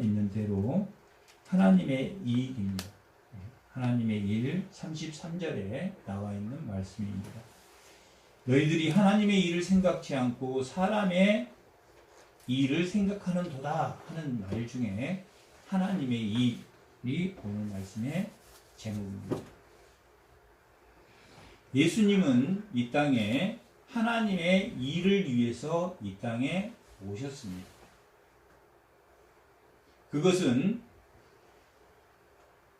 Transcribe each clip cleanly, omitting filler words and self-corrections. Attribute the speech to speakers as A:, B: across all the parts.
A: 있는 대로 하나님의 일입니다. 하나님의 일 33절에 나와 있는 말씀입니다. 너희들이 하나님의 일을 생각지 않고 사람의 일을 생각하는도다 하는 말 중에 하나님의 일이 오늘 말씀의 제목입니다. 예수님은 이 땅에 하나님의 일을 위해서 이 땅에 오셨습니다. 그것은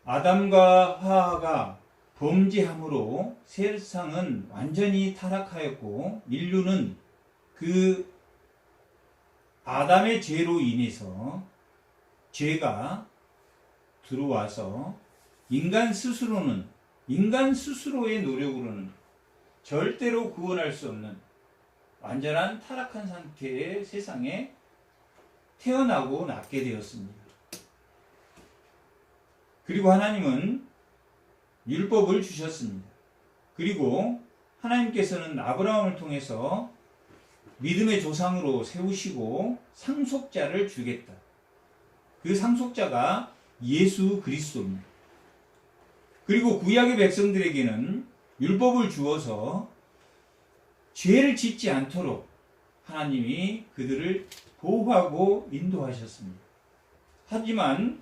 A: 아담과 하와가 범죄함으로 세상은 완전히 타락하였고 인류는 그 아담의 죄로 인해서 죄가 들어와서 인간 스스로의 노력으로는 절대로 구원할 수 없는 완전한 타락한 상태의 세상에 태어나고 낳게 되었습니다. 그리고 하나님은 율법을 주셨습니다. 그리고 하나님께서는 아브라함을 통해서 믿음의 조상으로 세우시고 상속자를 주겠다. 그 상속자가 예수 그리스도입니다. 그리고 구약의 백성들에게는 율법을 주어서 죄를 짓지 않도록 하나님이 그들을 보호하고 인도하셨습니다. 하지만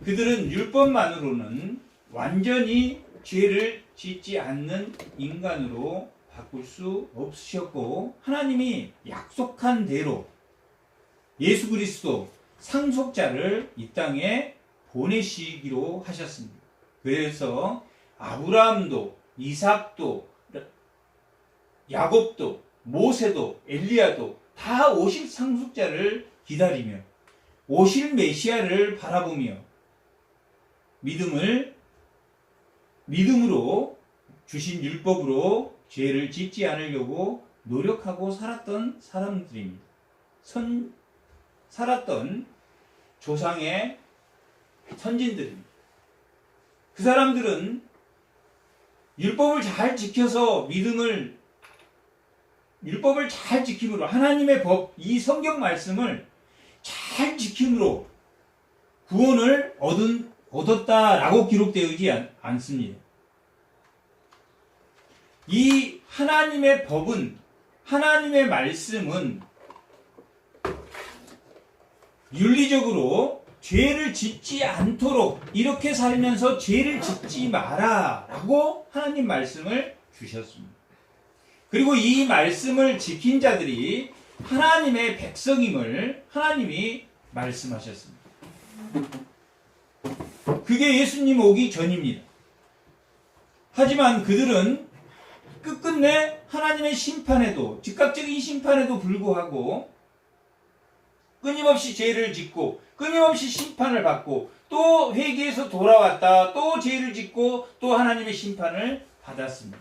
A: 그들은 율법만으로는 완전히 죄를 짓지 않는 인간으로 바꿀 수 없으셨고 하나님이 약속한 대로 예수 그리스도 상속자를 이 땅에 보내시기로 하셨습니다. 그래서 아브라함도 이삭도 야곱도 모세도 엘리야도 다 오실 상속자를 기다리며 오실 메시아를 바라보며 믿음으로 주신 율법으로 죄를 짓지 않으려고 노력하고 살았던 사람들입니다. 살았던 조상의 선진들입니다. 그 사람들은 율법을 잘 지켜서 율법을 잘 지킴으로 하나님의 법, 이 성경 말씀을 잘 지킴으로 구원을 얻었다라고 기록되어 있지 않습니다. 이 하나님의 법은, 하나님의 말씀은 윤리적으로 죄를 짓지 않도록 이렇게 살면서 죄를 짓지 마라 라고 하나님 말씀을 주셨습니다. 그리고 이 말씀을 지킨 자들이 하나님의 백성임을 하나님이 말씀하셨습니다. 그게 예수님 오기 전입니다. 하지만 그들은 끝끝내 하나님의 심판에도, 즉각적인 심판에도 불구하고 끊임없이 죄를 짓고 끊임없이 심판을 받고 또 회개해서 돌아왔다 또 죄를 짓고 또 하나님의 심판을 받았습니다.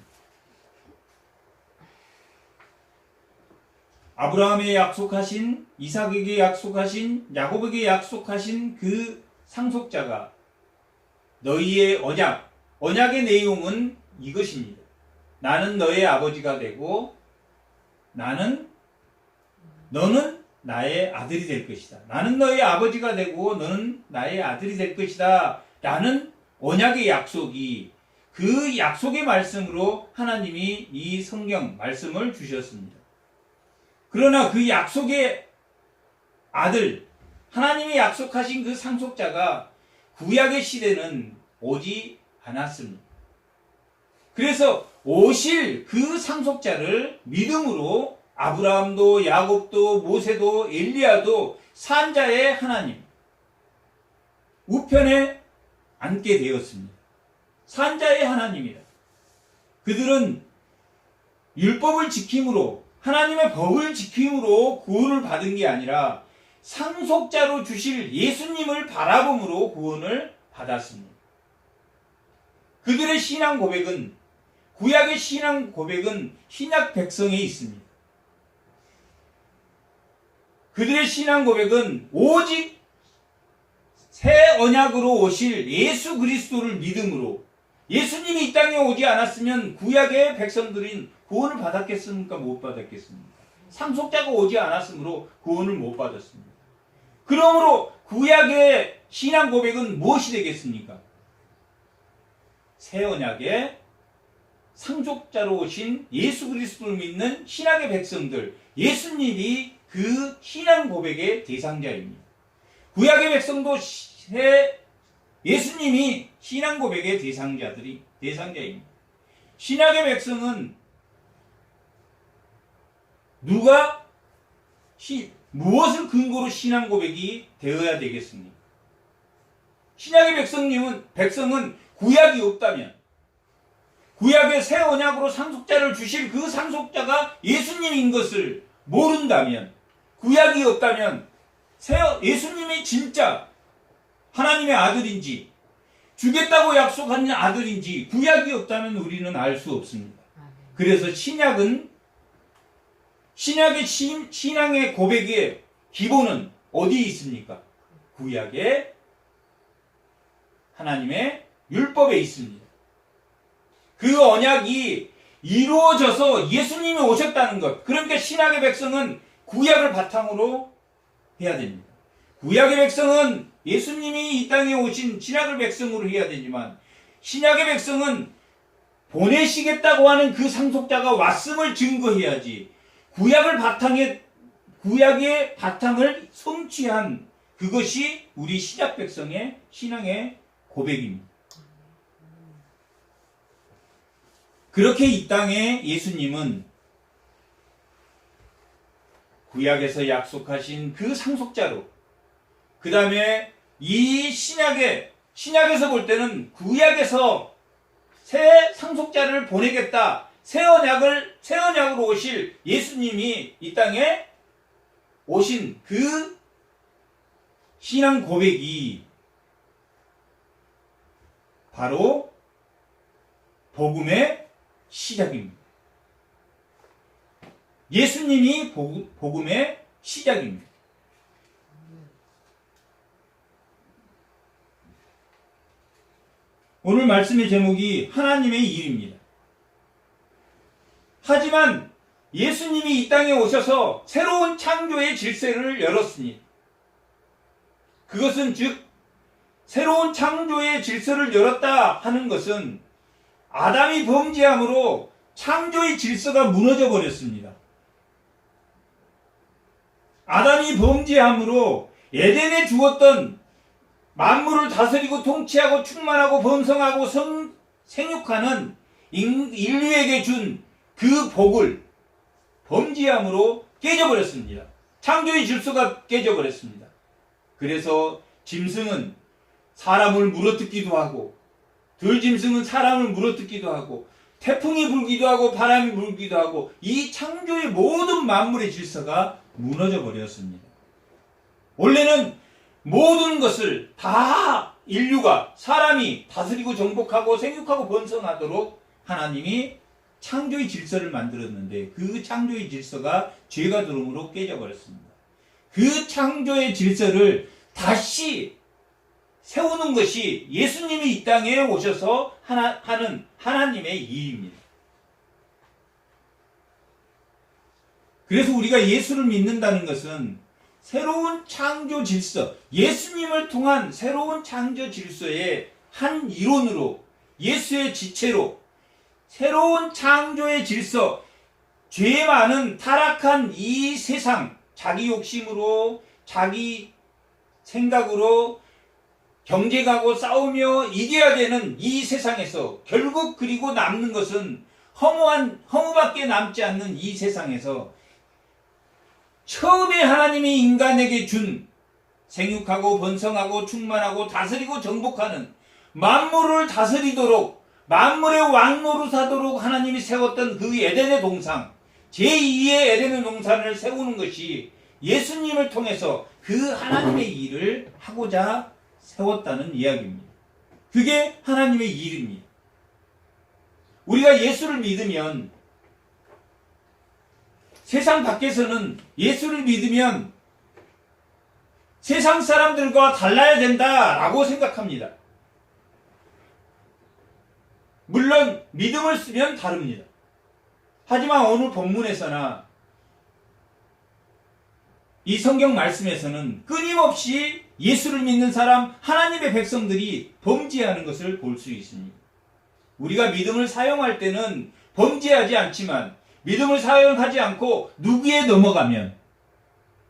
A: 아브라함에 약속하신, 이삭에게 약속하신, 야곱에게 약속하신 그 상속자가 너희의 언약의 내용은 이것입니다. 나는 너의 아버지가 되고 너는 나의 아들이 될 것이다. 나는 너의 아버지가 되고 너는 나의 아들이 될 것이다. 라는 언약의 약속이, 그 약속의 말씀으로 하나님이 이 성경 말씀을 주셨습니다. 그러나 그 약속의 아들, 하나님이 약속하신 그 상속자가 구약의 시대는 오지 않았습니다. 그래서 오실 그 상속자를 믿음으로 아브라함도 야곱도 모세도 엘리야도 산자의 하나님 우편에 앉게 되었습니다. 산자의 하나님이다. 그들은 율법을 지킴으로, 하나님의 법을 지킴으로 구원을 받은 게 아니라 상속자로 주실 예수님을 바라봄으로 구원을 받았습니다. 그들의 신앙 고백은, 구약의 신앙 고백은 신약 백성에 있습니다. 그들의 신앙 고백은 오직 새 언약으로 오실 예수 그리스도를 믿음으로, 예수님이 이 땅에 오지 않았으면 구약의 백성들인 구원을 받았겠습니까? 못 받았겠습니까? 상속자가 오지 않았으므로 구원을 못 받았습니다. 그러므로 구약의 신앙 고백은 무엇이 되겠습니까? 새 언약의 상속자로 오신 예수 그리스도를 믿는 신약의 백성들, 예수님이 그 신앙 고백의 대상자입니다. 구약의 백성도 예수님이 신앙 고백의 대상자입니다. 신약의 백성은 무엇을 근거로 신앙 고백이 되어야 되겠습니까? 신약의 백성은 구약이 없다면, 구약의 새 언약으로 상속자를 주실 그 상속자가 예수님인 것을 모른다면, 구약이 없다면 예수님이 진짜 하나님의 아들인지 주겠다고 약속한 아들인지 구약이 없다면 우리는 알 수 없습니다. 그래서 신약의 신앙의 고백의 기본은 어디에 있습니까? 구약의 하나님의 율법에 있습니다. 그 언약이 이루어져서 예수님이 오셨다는 것. 그러니까 신약의 백성은 구약을 바탕으로 해야 됩니다. 구약의 백성은 예수님이 이 땅에 오신 신약의 백성으로 해야 되지만, 신약의 백성은 보내시겠다고 하는 그 상속자가 왔음을 증거해야지, 구약의 바탕을 성취한 그것이 우리 신약 백성의 신앙의 고백입니다. 그렇게 이 땅에 예수님은 구약에서 약속하신 그 상속자로, 그 다음에 이 신약에서 볼 때는 구약에서 새 상속자를 보내겠다, 새 언약으로 오실 예수님이 이 땅에 오신 그 신앙 고백이 바로 복음의 시작입니다. 예수님이 복음의 시작입니다. 오늘 말씀의 제목이 하나님의 일입니다. 하지만 예수님이 이 땅에 오셔서 새로운 창조의 질서를 열었습니다. 그것은 즉 새로운 창조의 질서를 열었다 하는 것은 아담이 범죄함으로 창조의 질서가 무너져 버렸습니다. 아담이 범죄함으로 에덴에 주었던 만물을 다스리고 통치하고 충만하고 번성하고 생육하는 인류에게 준 그 복을 범죄함으로 깨져버렸습니다. 창조의 질서가 깨져버렸습니다. 그래서 짐승은 사람을 물어뜯기도 하고, 들짐승은 사람을 물어뜯기도 하고, 태풍이 불기도 하고 바람이 불기도 하고, 이 창조의 모든 만물의 질서가 무너져 버렸습니다. 원래는 모든 것을 다 인류가, 사람이 다스리고 정복하고 생육하고 번성하도록 하나님이 창조의 질서를 만들었는데, 그 창조의 질서가 죄가 들어옴으로 깨져버렸습니다. 그 창조의 질서를 다시 세우는 것이 예수님이 이 땅에 오셔서 하는 하나님의 일입니다. 그래서 우리가 예수를 믿는다는 것은 새로운 창조 질서, 예수님을 통한 새로운 창조 질서의 한 이론으로, 예수의 지체로 새로운 창조의 질서, 죄 많은 타락한 이 세상, 자기 욕심으로, 자기 생각으로 경쟁하고 싸우며 이겨야 되는 이 세상에서 결국 그리고 남는 것은 허무밖에 남지 않는 이 세상에서 처음에 하나님이 인간에게 준 생육하고 번성하고 충만하고 다스리고 정복하는, 만물을 다스리도록 만물의 왕노릇하도록 하나님이 세웠던 그 에덴의 동상, 제2의 에덴의 동산을 세우는 것이 예수님을 통해서 그 하나님의 일을 하고자 세웠다는 이야기입니다. 그게 하나님의 일입니다. 우리가 예수를 믿으면, 세상 밖에서는 예수를 믿으면 세상 사람들과 달라야 된다라고 생각합니다. 물론 믿음을 쓰면 다릅니다. 하지만 오늘 본문에서나 이 성경 말씀에서는 끊임없이 예수를 믿는 사람, 하나님의 백성들이 범죄하는 것을 볼 수 있습니다. 우리가 믿음을 사용할 때는 범죄하지 않지만 믿음을 사용하지 않고 누구에 넘어가면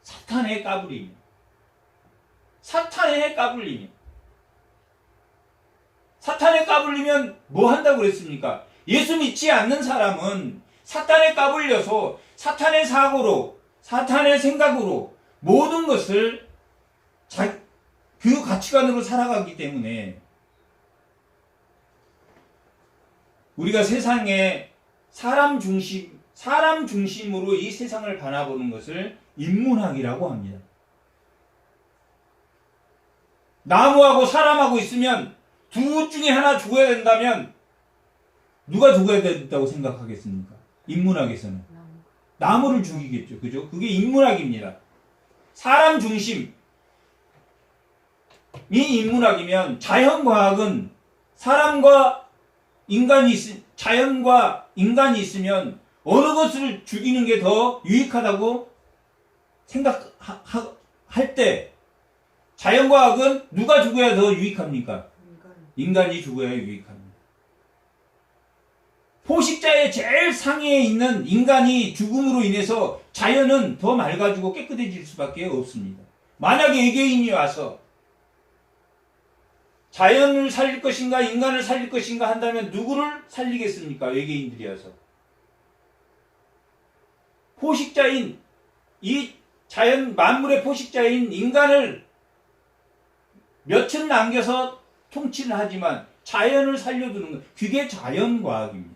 A: 사탄의 까불림입니다. 사탄의 까불림입니다. 사탄에 까불리면 뭐 한다고 그랬습니까? 예수 믿지 않는 사람은 사탄에 까불려서 사탄의 사고로, 사탄의 생각으로 모든 것을 그 가치관으로 살아가기 때문에 우리가 세상에 사람 중심으로 이 세상을 바라보는 것을 인문학이라고 합니다. 나무하고 사람하고 있으면 둘 중에 하나 죽어야 된다면 누가 죽어야 된다고 생각하겠습니까? 인문학에서는 나무를 죽이겠죠. 그죠? 그게 인문학입니다. 사람 중심이 인문학이면 자연과학은 자연과 인간이 있으면 어느 것을 죽이는 게 더 유익하다고 생각할 때 자연과학은 누가 죽어야 더 유익합니까? 인간이 죽어야 유익합니다. 포식자의 제일 상위에 있는 인간이 죽음으로 인해서 자연은 더 맑아지고 깨끗해질 수밖에 없습니다. 만약에 외계인이 와서 자연을 살릴 것인가 인간을 살릴 것인가 한다면 누구를 살리겠습니까? 외계인들이 와서. 포식자인 이 자연 만물의 포식자인 인간을 몇천 남겨서 통치를 하지만 자연을 살려두는 것, 그게 자연과학입니다.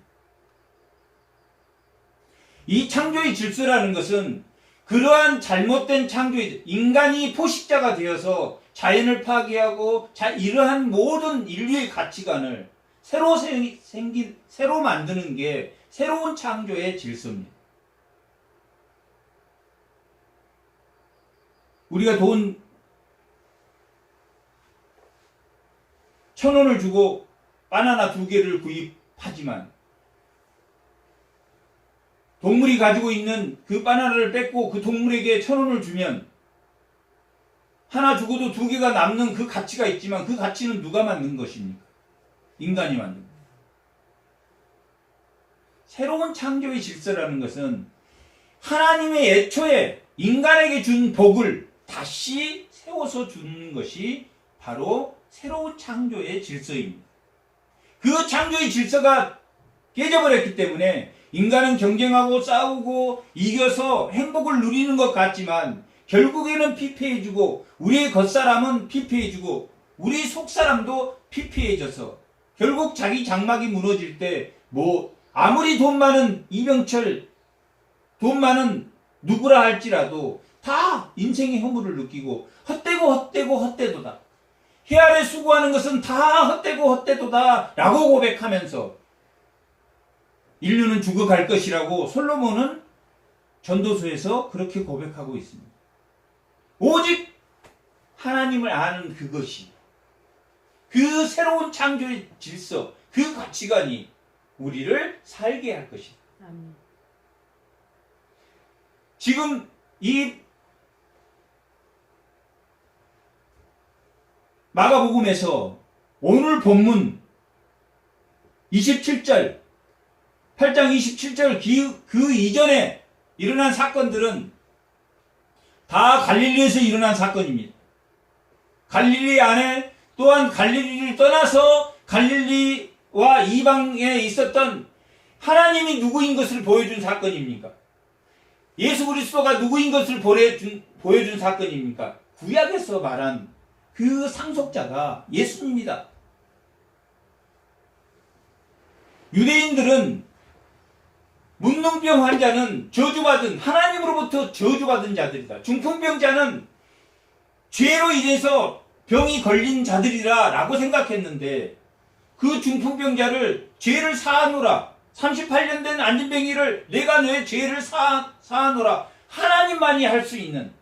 A: 이 창조의 질서라는 것은 그러한 잘못된 창조의 인간이 포식자가 되어서 자연을 파괴하고 이러한 모든 인류의 가치관을 새로 만드는 게 새로운 창조의 질서입니다. 우리가 돈 1,000원을 주고 바나나 2개를 구입하지만 동물이 가지고 있는 그 바나나를 뺏고 그 동물에게 1,000원을 주면 하나 죽어도 2개가 남는 그 가치가 있지만 그 가치는 누가 만든 것입니까? 인간이 만든 겁니다. 새로운 창조의 질서라는 것은 하나님의 애초에 인간에게 준 복을 다시 세워서 주는 것이 바로 새로운 창조의 질서입니다. 그 창조의 질서가 깨져버렸기 때문에 인간은 경쟁하고 싸우고 이겨서 행복을 누리는 것 같지만 결국에는 피폐해지고 우리의 겉사람은 피폐해지고 우리 속사람도 피폐해져서 결국 자기 장막이 무너질 때 아무리 돈 많은 이병철, 돈 많은 누구라 할지라도 다 인생의 허물을 느끼고 헛되도다. 해 아래 수고하는 것은 다 헛되도다 라고 고백하면서 인류는 죽어갈 것이라고 솔로몬은 전도서에서 그렇게 고백하고 있습니다. 오직 하나님을 아는 그것이 그 새로운 창조의 질서, 그 가치관이 우리를 살게 할 것이다. 지금 이 마가복음에서 오늘 본문 27절 8장 27절 그 이전에 일어난 사건들은 다 갈릴리에서 일어난 사건입니다. 갈릴리 안에 또한 갈릴리를 떠나서 갈릴리와 이방에 있었던 하나님이 누구인 것을 보여준 사건입니까? 예수 그리스도가 누구인 것을 보여준 사건입니까? 구약에서 말한 그 상속자가 예수입니다. 유대인들은 문둥병 환자는 하나님으로부터 저주받은 자들이다. 중풍병자는 죄로 인해서 병이 걸린 자들이라 라고 생각했는데 그 중풍병자를 죄를 사하노라. 38년 된 안진뱅이를 내가 너의 죄를 사하노라. 하나님만이 할 수 있는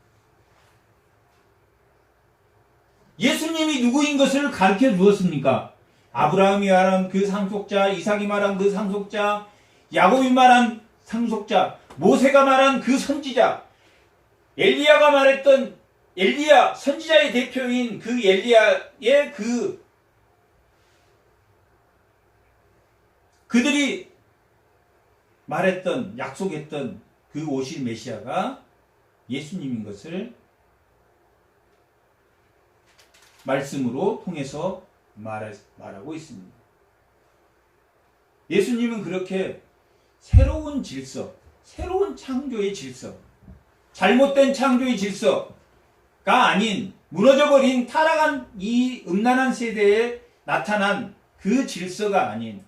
A: 예수님이 누구인 것을 가르쳐 주었습니까? 아브라함이 말한 그 상속자, 이삭이 말한 그 상속자, 야곱이 말한 상속자, 모세가 말한 그 선지자, 엘리야가 말했던 엘리야 선지자의 대표인 그 엘리야의 그들이 말했던 약속했던 그 오실 메시아가 예수님인 것을 말씀으로 통해서 말하고 있습니다. 예수님은 그렇게 새로운 질서, 새로운 창조의 질서, 잘못된 창조의 질서가 아닌 무너져버린 타락한 이 음란한 세대에 나타난 그 질서가 아닌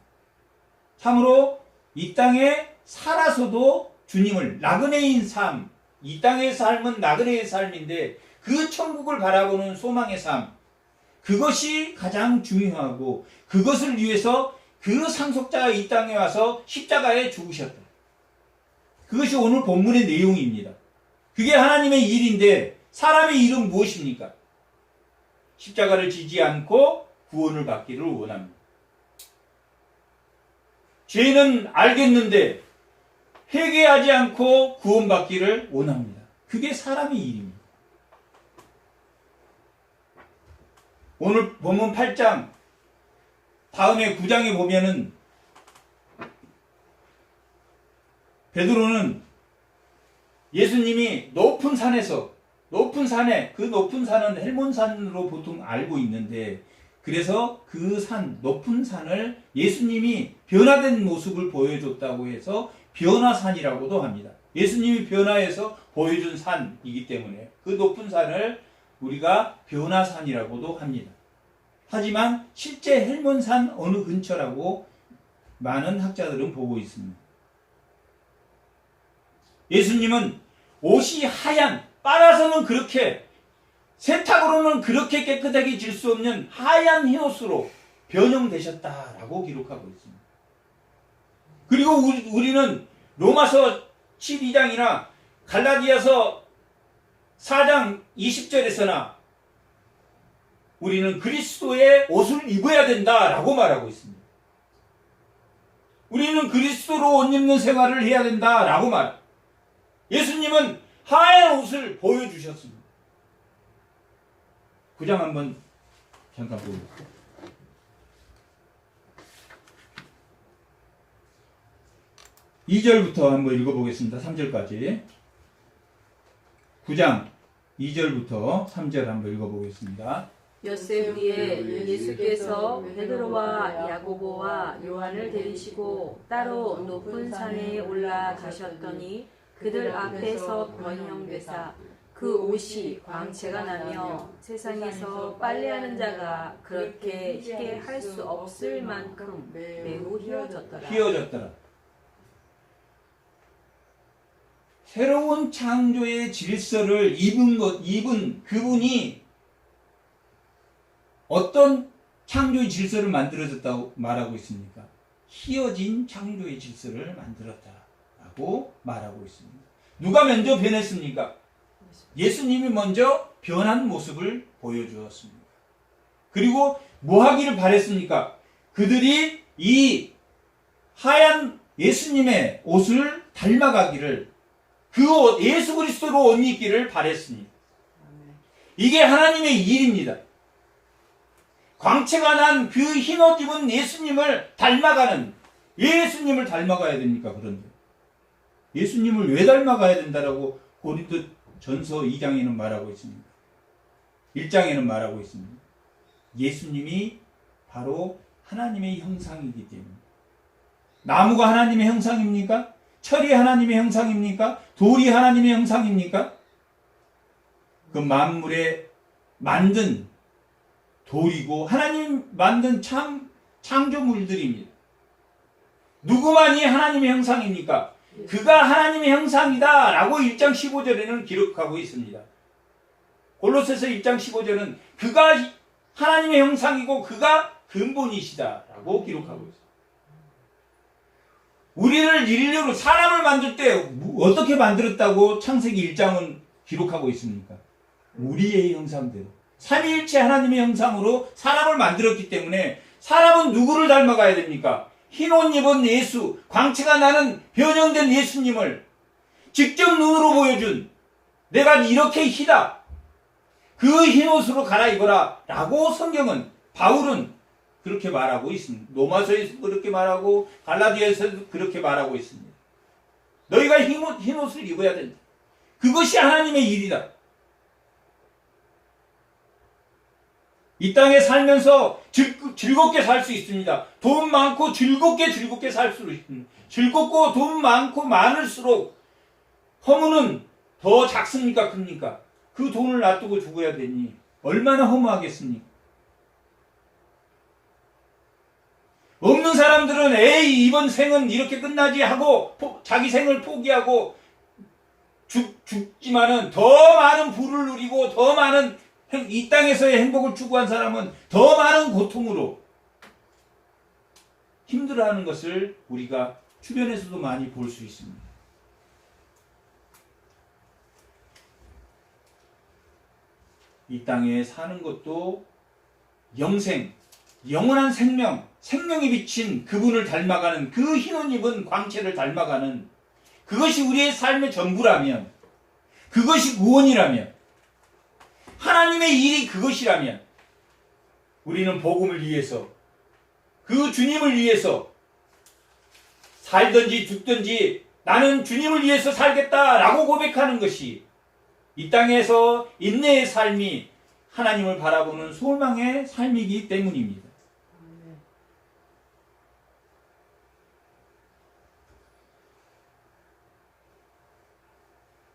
A: 참으로 이 땅에 살아서도 주님을 나그네인 삶, 이 땅의 삶은 나그네의 삶인데 그 천국을 바라보는 소망의 삶, 그것이 가장 중요하고 그것을 위해서 그 상속자가 이 땅에 와서 십자가에 죽으셨다. 그것이 오늘 본문의 내용입니다. 그게 하나님의 일인데 사람의 일은 무엇입니까? 십자가를 지지 않고 구원을 받기를 원합니다. 죄는 알겠는데 회개하지 않고 구원받기를 원합니다. 그게 사람의 일입니다. 오늘 본문 8장 다음에 9장에 보면은 베드로는 예수님이 높은 산에 그 높은 산은 헬몬산으로 보통 알고 있는데 그래서 그 높은 산을 예수님이 변화된 모습을 보여줬다고 해서 변화산이라고도 합니다. 예수님이 변화해서 보여준 산이기 때문에 그 높은 산을 우리가 변화산이라고도 합니다. 하지만 실제 헬몬산 어느 근처라고 많은 학자들은 보고 있습니다. 예수님은 옷이 하얀, 빨아서는 그렇게 세탁으로는 그렇게 깨끗하게 질 수 없는 하얀 흰옷으로 변형되셨다라고 기록하고 있습니다. 그리고 우리는 로마서 12장이나 갈라디아서 4장 20절에서나 우리는 그리스도의 옷을 입어야 된다라고 말하고 있습니다. 우리는 그리스도로 옷 입는 생활을 해야 된다라고 말. 예수님은 하얀 옷을 보여주셨습니다. 9장 한번 잠깐 보겠습니다. 2절부터 한번 읽어보겠습니다. 3절까지. 9장 2절부터 3절 한번 읽어보겠습니다.
B: 엿새 후에 예수께서 베드로와 야고보와 요한을 데리시고 따로 높은 산에 올라가셨더니 그들 앞에서 번영되사 그 옷이 광채가 나며 세상에서 빨래하는 자가 그렇게 희게 할 수 없을 만큼 매우 희어졌더라.
A: 새로운 창조의 질서를 입은 그분이 어떤 창조의 질서를 만들어졌다고 말하고 있습니까? 희어진 창조의 질서를 만들었다라고 말하고 있습니다. 누가 먼저 변했습니까? 예수님이 먼저 변한 모습을 보여주었습니다. 그리고 뭐 하기를 바랬습니까? 그들이 이 하얀 예수님의 옷을 닮아가기를 그 옷, 예수 그리스도로 옷 입기를 바랬습니다. 이게 하나님의 일입니다. 광채가 난 그 흰 옷 입은 예수님을 닮아가는, 왜 예수님을 닮아가야 됩니까? 그런데 예수님을 왜 닮아가야 된다라고 고린도 전서 2장에는 말하고 있습니다. 1장에는 말하고 있습니다. 예수님이 바로 하나님의 형상이기 때문에. 나무가 하나님의 형상입니까? 철이 하나님의 형상입니까? 돌이 하나님의 형상입니까? 그 만물에 만든 돌이고 하나님 만든 창조물들입니다. 누구만이 하나님의 형상입니까? 그가 하나님의 형상이다 라고 1장 15절에는 기록하고 있습니다. 골로새서 1장 15절은 그가 하나님의 형상이고 그가 근본이시다 라고 기록하고 있습니다. 우리를 인류로 사람을 만들 때 어떻게 만들었다고 창세기 1장은 기록하고 있습니까? 우리의 형상대로 삼위일체 하나님의 형상으로 사람을 만들었기 때문에 사람은 누구를 닮아가야 됩니까? 흰옷 입은 예수, 광채가 나는 변형된 예수님을 직접 눈으로 보여준 내가 이렇게 희다. 그 흰옷으로 갈아입어라. 라고 성경은, 바울은 그렇게 말하고 있습니다. 로마서에서도 그렇게 말하고 갈라디아에서도 그렇게 말하고 있습니다. 너희가 흰옷을 입어야 된다. 그것이 하나님의 일이다. 이 땅에 살면서 즐겁게 살 수 있습니다. 돈 많고 즐겁게 살 수 있습니다. 즐겁고 돈 많고 많을수록 허무는 더 작습니까? 큽니까? 그 돈을 놔두고 죽어야 되니 얼마나 허무하겠습니까? 없는 사람들은 에이 이번 생은 이렇게 끝나지 하고 자기 생을 포기하고 죽지만은 더 많은 부를 누리고 더 많은 이 땅에서의 행복을 추구한 사람은 더 많은 고통으로 힘들어하는 것을 우리가 주변에서도 많이 볼 수 있습니다. 이 땅에 사는 것도 영생, 영원한 생명, 생명이 비친 그분을 닮아가는 그 흰옷 입은 광채를 닮아가는 그것이 우리의 삶의 전부라면, 그것이 구원이라면, 하나님의 일이 그것이라면 우리는 복음을 위해서, 그 주님을 위해서 살든지 죽든지 나는 주님을 위해서 살겠다라고 고백하는 것이 이 땅에서 인내의 삶이 하나님을 바라보는 소망의 삶이기 때문입니다.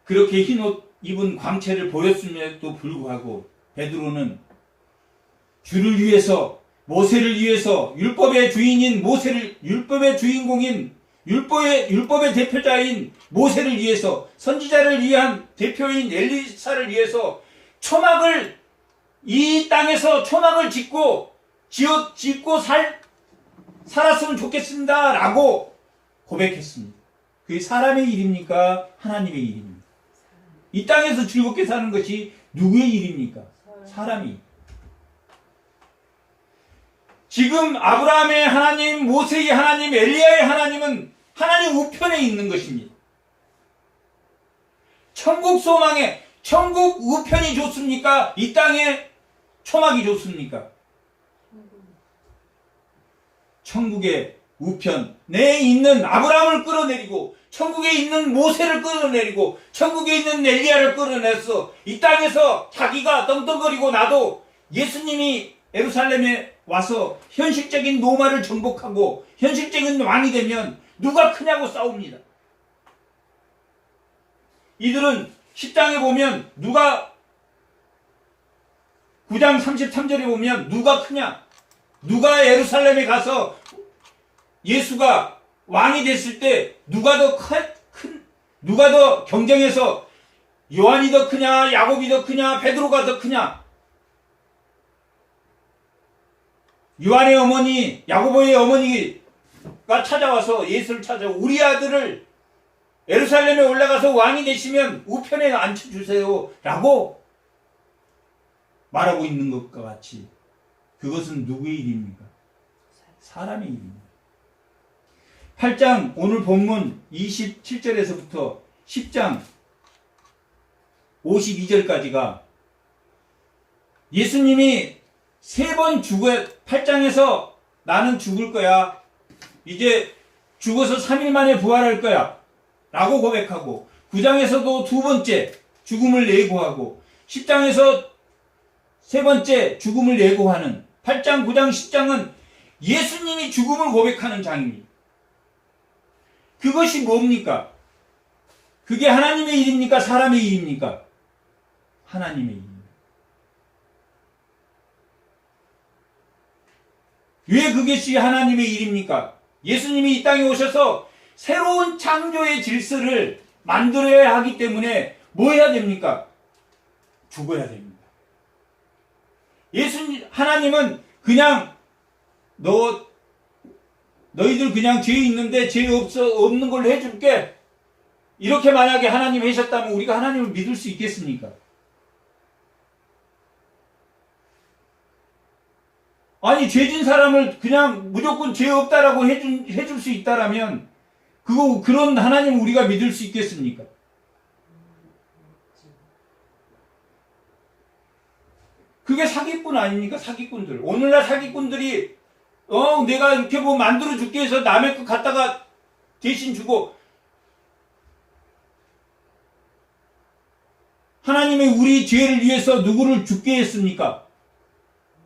A: 그렇게 흰옷 입은 광채를 보였음에도 불구하고 베드로는 주를 위해서, 모세를 위해서, 율법의 주인인 모세를, 율법의 주인공인 율법의 대표자인 모세를 위해서, 선지자를 위한 대표인 엘리사를 위해서 이 땅에서 초막을 짓고 살았으면 좋겠습니다. 라고 고백했습니다. 그게 사람의 일입니까? 하나님의 일입니까? 이 땅에서 즐겁게 사는 것이 누구의 일입니까? 사람이. 지금 아브라함의 하나님, 모세의 하나님, 엘리야의 하나님은 하나님 우편에 있는 것입니다. 천국 소망에, 천국 우편이 좋습니까? 이 땅에 초막이 좋습니까? 천국의 우편, 내 있는 아브라함을 끌어내리고 천국에 있는 모세를 끌어내리고 천국에 있는 엘리야를 끌어내서 이 땅에서 자기가 떵떵거리고 나도 예수님이 예루살렘에 와서 현실적인 노마를 정복하고 현실적인 왕이 되면 누가 크냐고 싸웁니다. 이들은 10장에 보면 9장 33절에 보면 누가 크냐? 누가 예루살렘에 가서 예수가 왕이 됐을 때 누가 더 경쟁해서 요한이 더 크냐, 야곱이 더 크냐, 베드로가 더 크냐? 요한의 어머니, 야고보의 어머니가 찾아와서 예수를 찾아오고 우리 아들을 예루살렘에 올라가서 왕이 되시면 우편에 앉혀주세요 라고 말하고 있는 것과 같이 그것은 누구의 일입니까? 사람의 일입니다. 8장 오늘 본문 27절에서부터 10장 52절까지가 예수님이 3번 8장에서 나는 죽을 거야. 이제 죽어서 3일 만에 부활할 거야. 라고 고백하고 9장에서도 2번째 죽음을 예고하고 10장에서 3번째 죽음을 예고하는 8장, 9장, 10장은 예수님이 죽음을 고백하는 장입니다. 그것이 뭡니까? 그게 하나님의 일입니까? 사람의 일입니까? 하나님의 일입니다. 왜 그것이 하나님의 일입니까? 예수님이 이 땅에 오셔서 새로운 창조의 질서를 만들어야 하기 때문에 뭐 해야 됩니까? 죽어야 됩니다. 하나님은 그냥 너희들 그냥 죄 있는데 죄 없는 걸로 해줄게. 이렇게 만약에 하나님이 하셨다면 우리가 하나님을 믿을 수 있겠습니까? 아니 죄진 사람을 그냥 무조건 죄 없다라고 해줄 수 있다라면 그런 하나님을 우리가 믿을 수 있겠습니까? 그게 사기꾼 아닙니까? 사기꾼들. 오늘날 사기꾼들이 내가 이렇게 뭐 만들어 줄게 해서 남의 거 갖다가 대신 주고, 하나님이 우리 죄를 위해서 누구를 죽게 했습니까?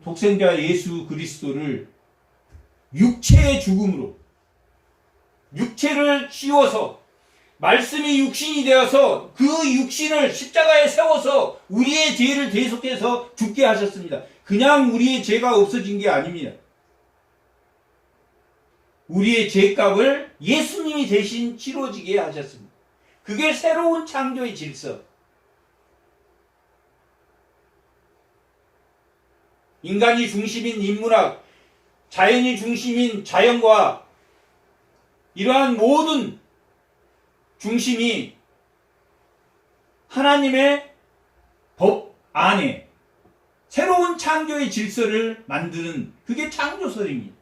A: 독생자 예수 그리스도를 육체의 죽음으로, 육체를 씌워서 말씀이 육신이 되어서 그 육신을 십자가에 세워서 우리의 죄를 대속해서 죽게 하셨습니다. 그냥 우리의 죄가 없어진 게 아닙니다. 우리의 죄값을 예수님이 대신 치러지게 하셨습니다. 그게 새로운 창조의 질서. 인간이 중심인 인문학, 자연이 중심인 자연과 이러한 모든 중심이 하나님의 법 안에 새로운 창조의 질서를 만드는, 그게 창조설입니다.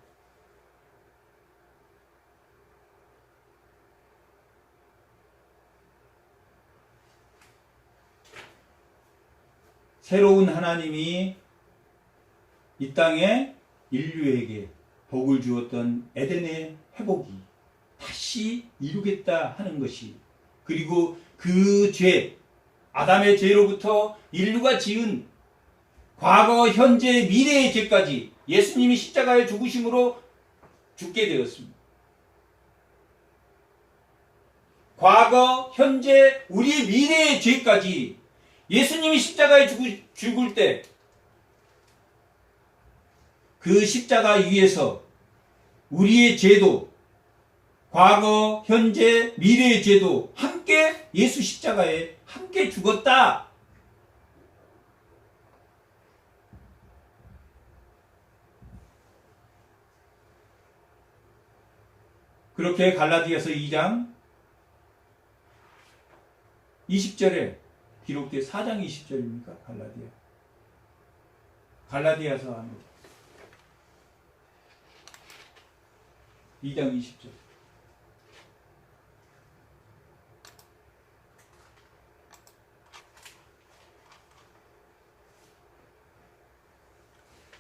A: 새로운 하나님이 이 땅에 인류에게 복을 주었던 에덴의 회복이 다시 이루겠다 하는 것이, 그리고 그 죄, 아담의 죄로부터 인류가 지은 과거, 현재, 미래의 죄까지 예수님이 십자가에 죽으심으로 죽게 되었습니다. 과거, 현재, 우리의 미래의 죄까지 예수님이 십자가에 죽을 때 그 십자가 위에서 우리의 죄도, 과거, 현재, 미래의 죄도 함께 예수 십자가에 함께 죽었다. 그렇게 갈라디아서 2장 20절에 기록된 4장 20절입니까? 갈라디아서 합니다. 2장 20절.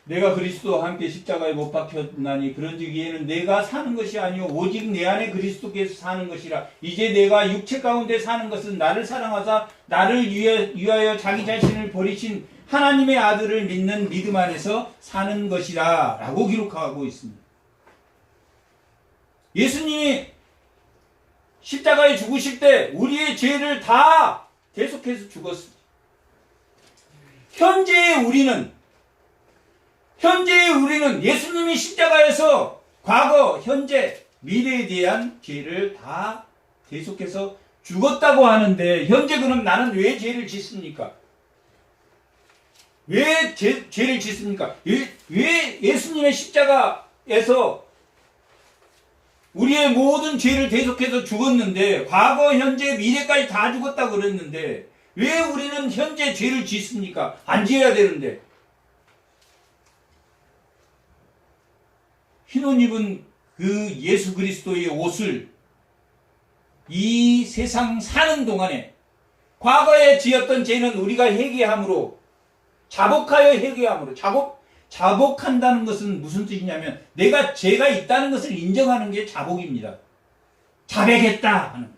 A: 내가 그리스도와 함께 십자가에 못 박혔나니 그런즉 이에는 내가 사는 것이 아니요 오직 내 안에 그리스도께서 사는 것이라. 이제 내가 육체 가운데 사는 것은 나를 사랑하사 나를 위하여 자기 자신을 버리신 하나님의 아들을 믿는 믿음 안에서 사는 것이라 라고 기록하고 있습니다. 예수님이 십자가에 죽으실 때 우리의 죄를 다 대속해서 죽었습니다. 현재의 우리는 예수님이 십자가에서 과거, 현재, 미래에 대한 죄를 다 대속해서 죽었다고 하는데, 현재 그럼 나는 왜 죄를 짓습니까? 왜 죄를 짓습니까? 왜 예수님의 십자가에서 우리의 모든 죄를 대속해서 죽었는데, 과거, 현재, 미래까지 다 죽었다고 그랬는데 왜 우리는 현재 죄를 짓습니까? 안 지어야 되는데. 흰 옷 입은 그 예수 그리스도의 옷을 이 세상 사는 동안에 과거에 지었던 죄는 우리가 회개함으로, 자복하여 회개함으로, 자복한다는 것은 무슨 뜻이냐면 내가 죄가 있다는 것을 인정하는 게 자복입니다. 자백했다 하는.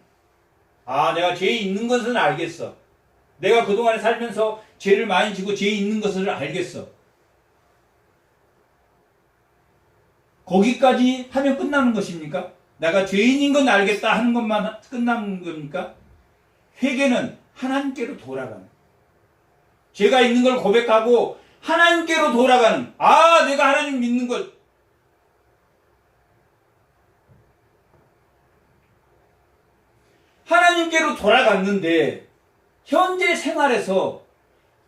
A: 내가 죄 있는 것은 알겠어. 내가 그동안에 살면서 죄를 많이 지고 죄 있는 것을 알겠어. 거기까지 하면 끝나는 것입니까? 내가 죄인인 건 알겠다 하는 것만 끝나는 겁니까? 회개는 하나님께로 돌아가는, 죄가 있는 걸 고백하고 하나님께로 돌아가는, 내가 하나님 믿는 것, 하나님께로 돌아갔는데 현재 생활에서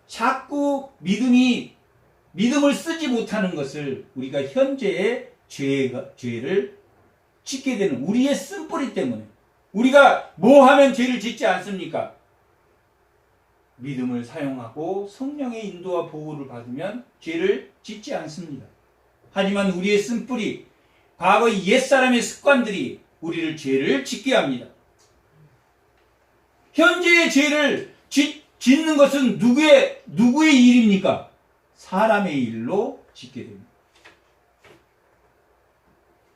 A: 자꾸 믿음을 쓰지 못하는 것을 우리가 현재의 죄를 짓게 되는, 우리의 쓴뿌리 때문에. 우리가 뭐 하면 죄를 짓지 않습니까? 믿음을 사용하고 성령의 인도와 보호를 받으면 죄를 짓지 않습니다. 하지만 우리의 쓴뿌리, 과거의 옛사람의 습관들이 우리를 죄를 짓게 합니다. 현재의 죄를 짓는 것은 누구의 일입니까? 사람의 일로 짓게 됩니다.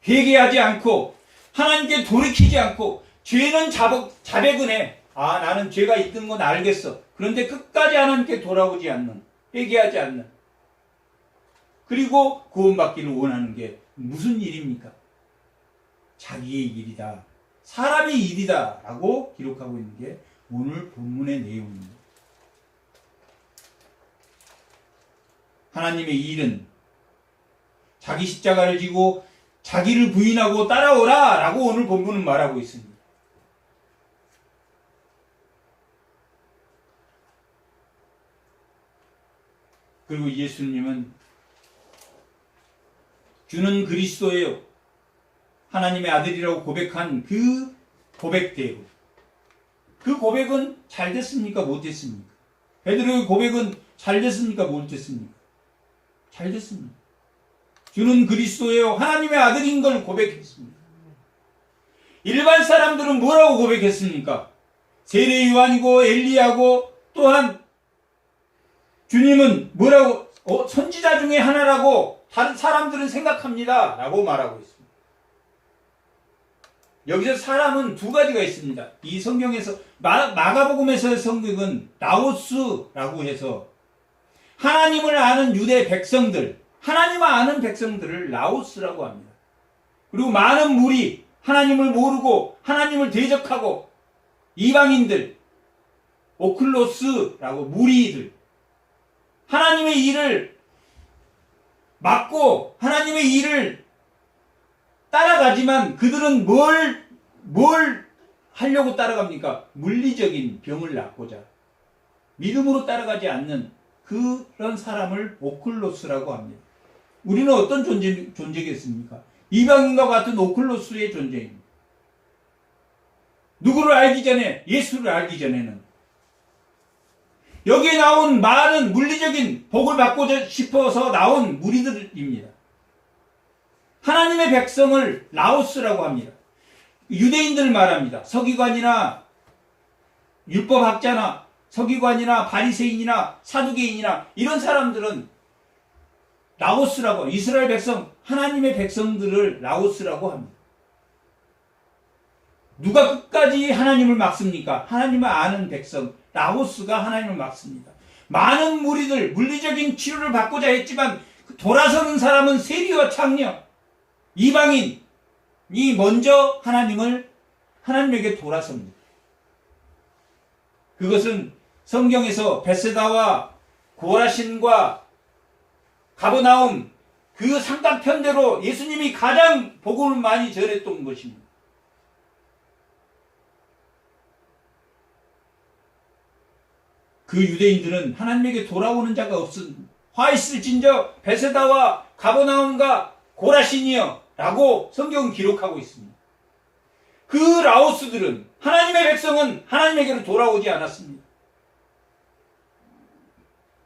A: 회개하지 않고 하나님께 돌이키지 않고 죄는 자백은 해. 아, 나는 죄가 있던 건 알겠어. 그런데 끝까지 하나님께 돌아오지 않는, 회개하지 않는, 그리고 구원받기를 원하는 게 무슨 일입니까? 자기의 일이다. 사람의 일이다. 라고 기록하고 있는 게 오늘 본문의 내용입니다. 하나님의 일은 자기 십자가를 지고 자기를 부인하고 따라오라. 라고 오늘 본문은 말하고 있습니다. 그리고 예수님은 주는 그리스도예요. 하나님의 아들이라고 고백한 그 고백대로. 그 고백은 잘 됐습니까? 못 됐습니까? 베드로의 고백은 잘 됐습니까? 못 됐습니까? 잘 됐습니다. 주는 그리스도예요. 하나님의 아들인 걸 고백했습니다. 일반 사람들은 뭐라고 고백했습니까? 세례 요한이고 엘리야고 또한 주님은 뭐라고 선지자 중에 하나라고 다른 사람들은 생각합니다. 라고 말하고 있습니다. 여기서 사람은 두 가지가 있습니다. 이 성경에서 마가복음에서의 성경은 라오스라고 해서 하나님을 아는 유대 백성들, 하나님을 아는 백성들을 라오스라고 합니다. 그리고 많은 무리, 하나님을 모르고 하나님을 대적하고 이방인들, 오클로스라고 무리들, 하나님의 일을 막고 하나님의 일을 따라가지만 그들은 뭘 하려고 따라갑니까? 물리적인 병을 낫고자. 믿음으로 따라가지 않는 그런 사람을 오클로스라고 합니다. 우리는 어떤 존재겠습니까? 이방인과 같은 오클로스의 존재입니다. 누구를 알기 전에, 예수를 알기 전에는 여기에 나온 많은 물리적인 복을 받고 싶어서 나온 무리들입니다. 하나님의 백성을 라오스라고 합니다. 유대인들 말합니다. 서기관이나 율법학자나 서기관이나 바리새인이나 사두개인이나 이런 사람들은 라오스라고, 이스라엘 백성, 하나님의 백성들을 라오스라고 합니다. 누가 끝까지 하나님을 막습니까? 하나님을 아는 백성, 라오스가 하나님을 막습니다. 많은 무리들, 물리적인 치료를 받고자 했지만 돌아서는 사람은 세리와 창녀, 이방인이 먼저 하나님에게 돌아섭니다. 그것은 성경에서 베세다와 고라신과 가버나움 그 삼각편대로 예수님이 가장 복음을 많이 전했던 것입니다. 그 유대인들은 하나님에게 돌아오는 자가 없은 화 있을진저 베세다와 가버나움과 고라신이여 라고 성경은 기록하고 있습니다. 그 라오스들은 하나님의 백성은 하나님에게로 돌아오지 않았습니다.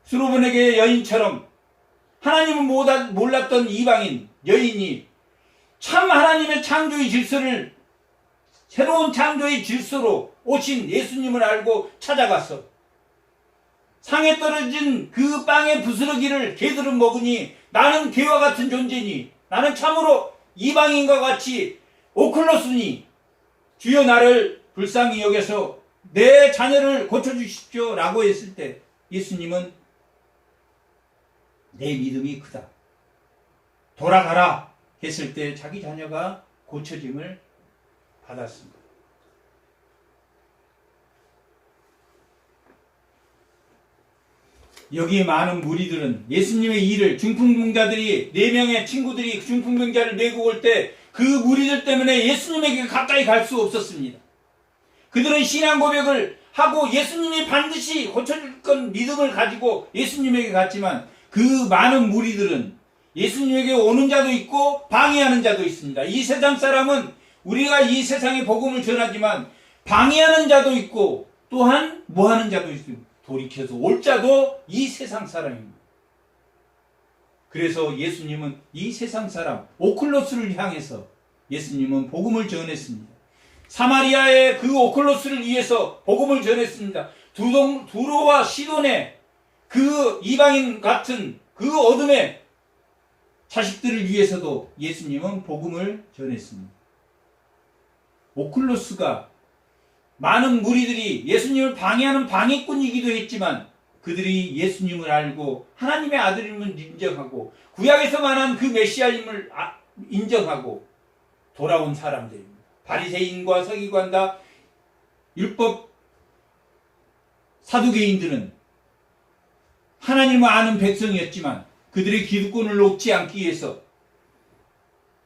A: 수로보네게 여인처럼 하나님을 몰랐던 이방인 여인이 참 하나님의 창조의 질서를 새로운 창조의 질서로 오신 예수님을 알고 찾아갔어. 상에 떨어진 그 빵의 부스러기를 개들은 먹으니 나는 개와 같은 존재니 나는 참으로 이방인과 같이 오클로스니 주여 나를 불쌍히 여겨서 내 자녀를 고쳐주십시오 라고 했을 때 예수님은 내 믿음이 크다. 돌아가라 했을 때 자기 자녀가 고쳐짐을 받았습니다. 여기 많은 무리들은 예수님의 일을 중풍병자들이 4명의 친구들이 중풍병자를 메고 올 때 그 무리들 때문에 예수님에게 가까이 갈 수 없었습니다. 그들은 신앙 고백을 하고 예수님이 반드시 고쳐줄 건 믿음을 가지고 예수님에게 갔지만 그 많은 무리들은 예수님에게 오는 자도 있고 방해하는 자도 있습니다. 이 세상 사람은 우리가 이 세상의 복음을 전하지만 방해하는 자도 있고 또한 뭐하는 자도 있습니다. 돌이켜서 올 자도 이 세상 사람입니다. 그래서 예수님은 이 세상 사람 오클로스를 향해서 예수님은 복음을 전했습니다. 사마리아의 그 오클로스를 위해서 복음을 전했습니다. 두로와 시돈의 그 이방인 같은 그 어둠의 자식들을 위해서도 예수님은 복음을 전했습니다. 오클로스가 많은 무리들이 예수님을 방해하는 방해꾼이기도 했지만 그들이 예수님을 알고 하나님의 아들임을 인정하고 구약에서 말한 그 메시아임을 인정하고 돌아온 사람들입니다. 바리새인과 서기관과 율법 사두개인들은 하나님을 아는 백성이었지만 그들의 기득권을 놓지 않기 위해서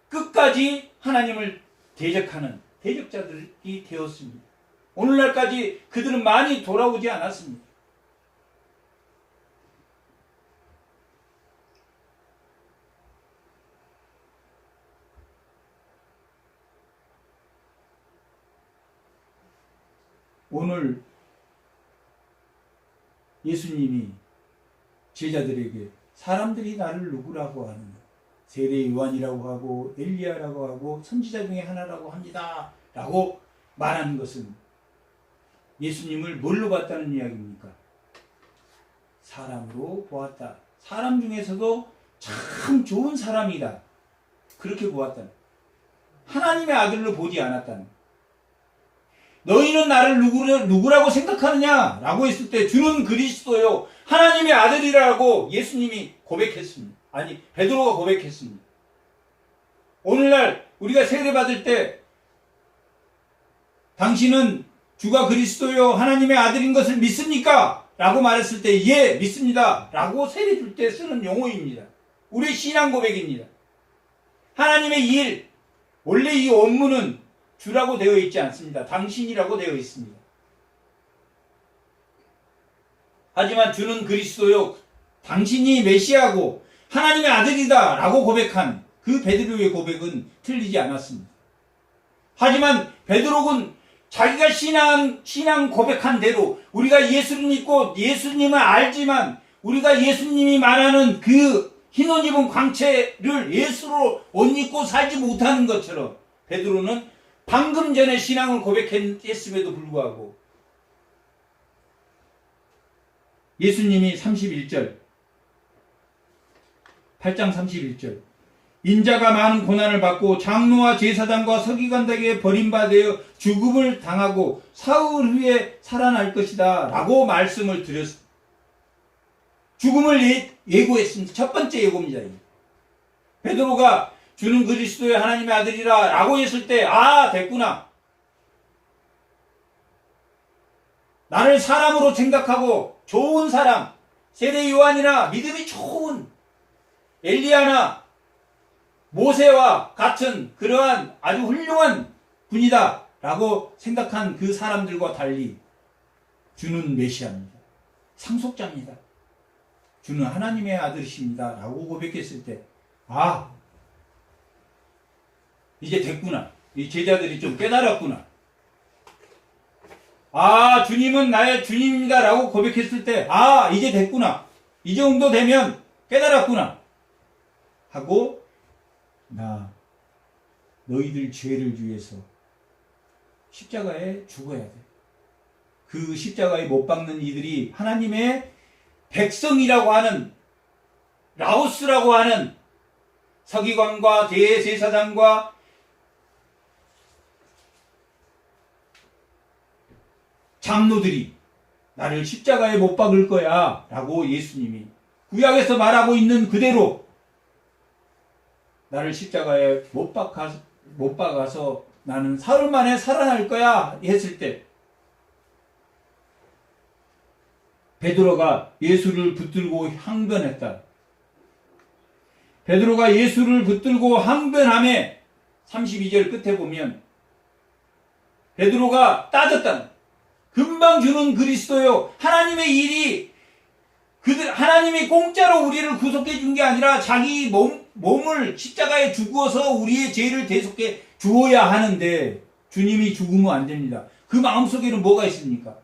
A: 끝까지 하나님을 대적하는 대적자들이 되었습니다. 오늘날까지 그들은 많이 돌아오지 않았습니다. 오늘 예수님이 제자들에게 사람들이 나를 누구라고 하느냐, 세례 요한이라고 하고 엘리야라고 하고 선지자 중에 하나라고 합니다 라고 말하는 것은 예수님을 뭘로 봤다는 이야기입니까? 사람으로 보았다. 사람 중에서도 참 좋은 사람이다. 그렇게 보았다. 하나님의 아들로 보지 않았다는. 너희는 나를 누구라고 생각하느냐? 라고 했을 때 주는 그리스도요 하나님의 아들이라고 예수님이 고백했습니다. 아니 베드로가 고백했습니다. 오늘날 우리가 세례받을 때 당신은 주가 그리스도요 하나님의 아들인 것을 믿습니까? 라고 말했을 때 예 믿습니다 라고 세례 줄 때 쓰는 용어입니다. 우리의 신앙 고백입니다. 하나님의 일, 원래 이 원문은 주라고 되어 있지 않습니다. 당신이라고 되어 있습니다. 하지만 주는 그리스도요 당신이 메시아고 하나님의 아들이다 라고 고백한 그 베드로의 고백은 틀리지 않았습니다. 하지만 베드로는 자기가 신앙 고백한 대로 우리가 예수를 믿고 예수님을 알지만 우리가 예수님이 말하는 그 흰옷 입은 광채를 예수로 옷 입고 살지 못하는 것처럼 베드로는 방금 전에 신앙을 고백했음에도 불구하고 예수님이 31절 8장 31절 인자가 많은 고난을 받고 장로와 제사장과 서기관들에게 버림받아 죽음을 당하고 사흘 후에 살아날 것이다 라고 말씀을 드렸습니다. 죽음을 예고했습니다. 첫 번째 예고입니다. 베드로가 주는 그리스도의 하나님의 아들이라 라고 했을 때 아 됐구나. 나를 사람으로 생각하고 좋은 사람 세례 요한이나 믿음이 좋은 엘리야나 모세와 같은 그러한 아주 훌륭한 분이다 라고 생각한 그 사람들과 달리 주는 메시아입니다. 상속자입니다. 주는 하나님의 아들이십니다 라고 고백했을 때 아 이제 됐구나. 이 제자들이 좀 깨달았구나. 아 주님은 나의 주님입니다 라고 고백했을 때 아 이제 됐구나. 이 정도 되면 깨달았구나 하고 나 너희들 죄를 위해서 십자가에 죽어야 돼. 그 십자가에 못 박는 이들이 하나님의 백성이라고 하는 라오스라고 하는 서기관과 대제사장과 장로들이 나를 십자가에 못 박을 거야 라고 예수님이 구약에서 말하고 있는 그대로 나를 십자가에 못 박아서 나는 사흘 만에 살아날 거야 했을 때 베드로가 예수를 붙들고 항변했다. 베드로가 예수를 붙들고 항변함에 32절 끝에 보면 베드로가 따졌다. 금방 주는 그리스도요. 하나님의 일이 하나님이 공짜로 우리를 구속해 준 게 아니라 자기 몸을 십자가에 죽어서 우리의 죄를 대속해 주어야 하는데 주님이 죽으면 안 됩니다. 그 마음속에는 뭐가 있습니까?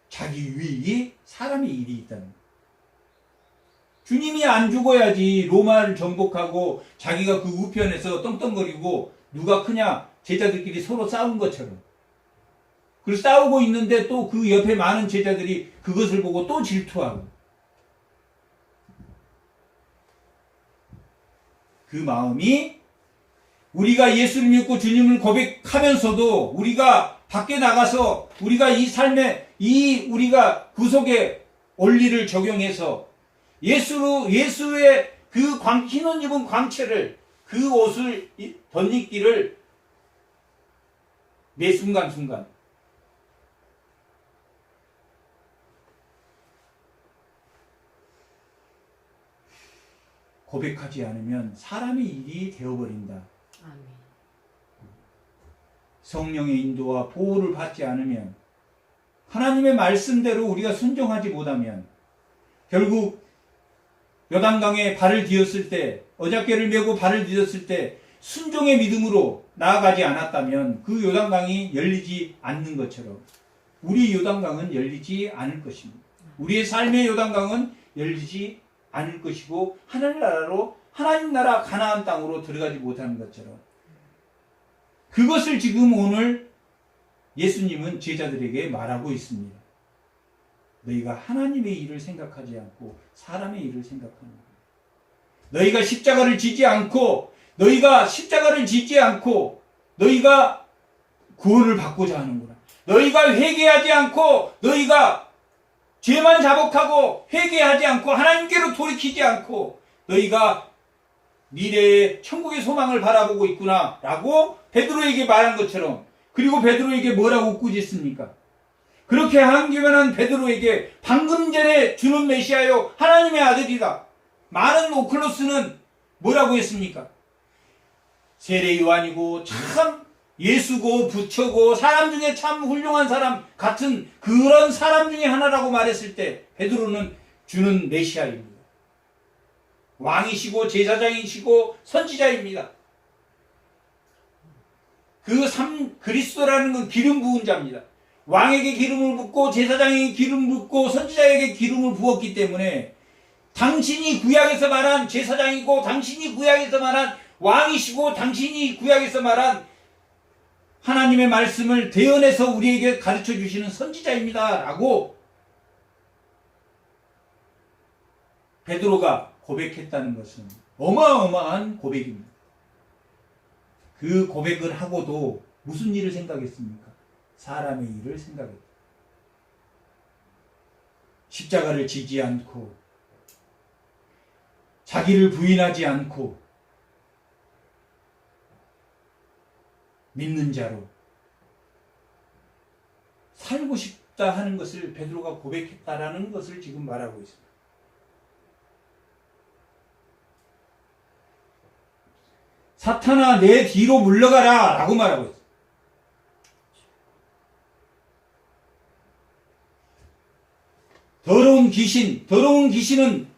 A: 자기 위에 사람의 일이 있다는 거예요. 주님이 안 죽어야지 로마를 정복하고 자기가 그 우편에서 떵떵거리고 누가 크냐 제자들끼리 서로 싸운 것처럼 그리고 싸우고 있는데 또 그 옆에 많은 제자들이 그것을 보고 또 질투하고. 그 마음이 우리가 예수를 믿고 주님을 고백하면서도 우리가 밖에 나가서 우리가 이 삶에 우리가 구속의 원리를 적용해서 예수의 그 흰옷 입은 광채를 그 옷을 덧입기를 매 순간순간 고백하지 않으면 사람의 일이 되어버린다.
B: 아멘.
A: 성령의 인도와 보호를 받지 않으면 하나님의 말씀대로 우리가 순종하지 못하면 결국 요단강에 발을 디뎠을 때 어작개를 메고 발을 디뎠을 때 순종의 믿음으로 나아가지 않았다면 그 요단강이 열리지 않는 것처럼 우리 요단강은 열리지 않을 것입니다. 우리의 삶의 요단강은 열리지 않을 것이고 하늘나라로 하나님 나라 가나안 땅으로 들어가지 못하는 것처럼 그것을 지금 오늘 예수님은 제자들에게 말하고 있습니다. 너희가 하나님의 일을 생각하지 않고 사람의 일을 생각하는 거예요. 너희가 십자가를 지지 않고 너희가 구원을 받고자 하는구나. 너희가 회개하지 않고 너희가 죄만 자복하고 회개하지 않고 하나님께로 돌이키지 않고 너희가 미래의 천국의 소망을 바라보고 있구나 라고 베드로에게 말한 것처럼 그리고 베드로에게 뭐라고 꾸짖습니까? 그렇게 한기면한 베드로에게 방금 전에 주는 메시아요 하나님의 아들이다. 많은 오클로스는 뭐라고 했습니까? 세례 요한이고 참 예수고 부처고 사람 중에 참 훌륭한 사람 같은 그런 사람 중에 하나라고 말했을 때 베드로는 주는 메시아입니다. 왕이시고 제사장이시고 선지자입니다. 그리스도라는 건 기름 부은 자입니다. 왕에게 기름을 붓고 제사장에게 기름을 붓고 선지자에게 기름을 부었기 때문에 당신이 구약에서 말한 제사장이고 당신이 구약에서 말한 왕이시고 당신이 구약에서 말한 하나님의 말씀을 대언해서 우리에게 가르쳐 주시는 선지자입니다. 라고 베드로가 고백했다는 것은 어마어마한 고백입니다. 그 고백을 하고도 무슨 일을 생각했습니까? 사람의 일을 생각했다. 십자가를 지지 않고 자기를 부인하지 않고 믿는 자로 살고 싶다 하는 것을 베드로가 고백했다라는 것을 지금 말하고 있습니다. 사탄아 내 뒤로 물러가라 라고 말하고 있습니다. 더러운 귀신은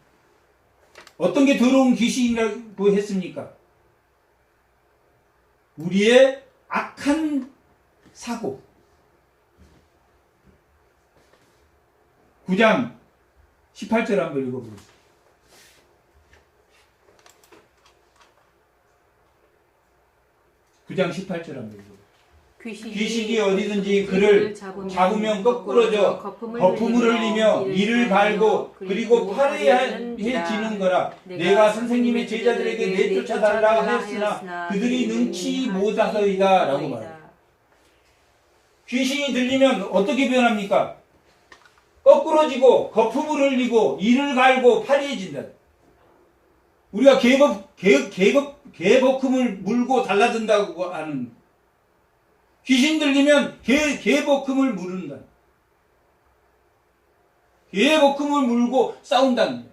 A: 어떤 게 더러운 귀신이라고 했습니까? 우리의 악한 사고. 9장 18절 한번 읽어보겠습니다. 9장 18절 한번 읽어보겠습니다. 귀신이 어디든지 그를 잡으면 거꾸러져 거품을 흘리며 이를 갈고 그리고 파래해지는 거라. 내가 선생님의 제자들에게 내쫓아달라 하였으나 그들이 능치 못하서이다 라고 말합니다. 귀신이 들리면 어떻게 변합니까? 거꾸러지고 거품을 흘리고 이를 갈고 파래해진다. 우리가 개버금을 물고 달라든다고 하는 귀신 들리면 개복금을 물은다. 개복금을 물고 싸운다는 거예요.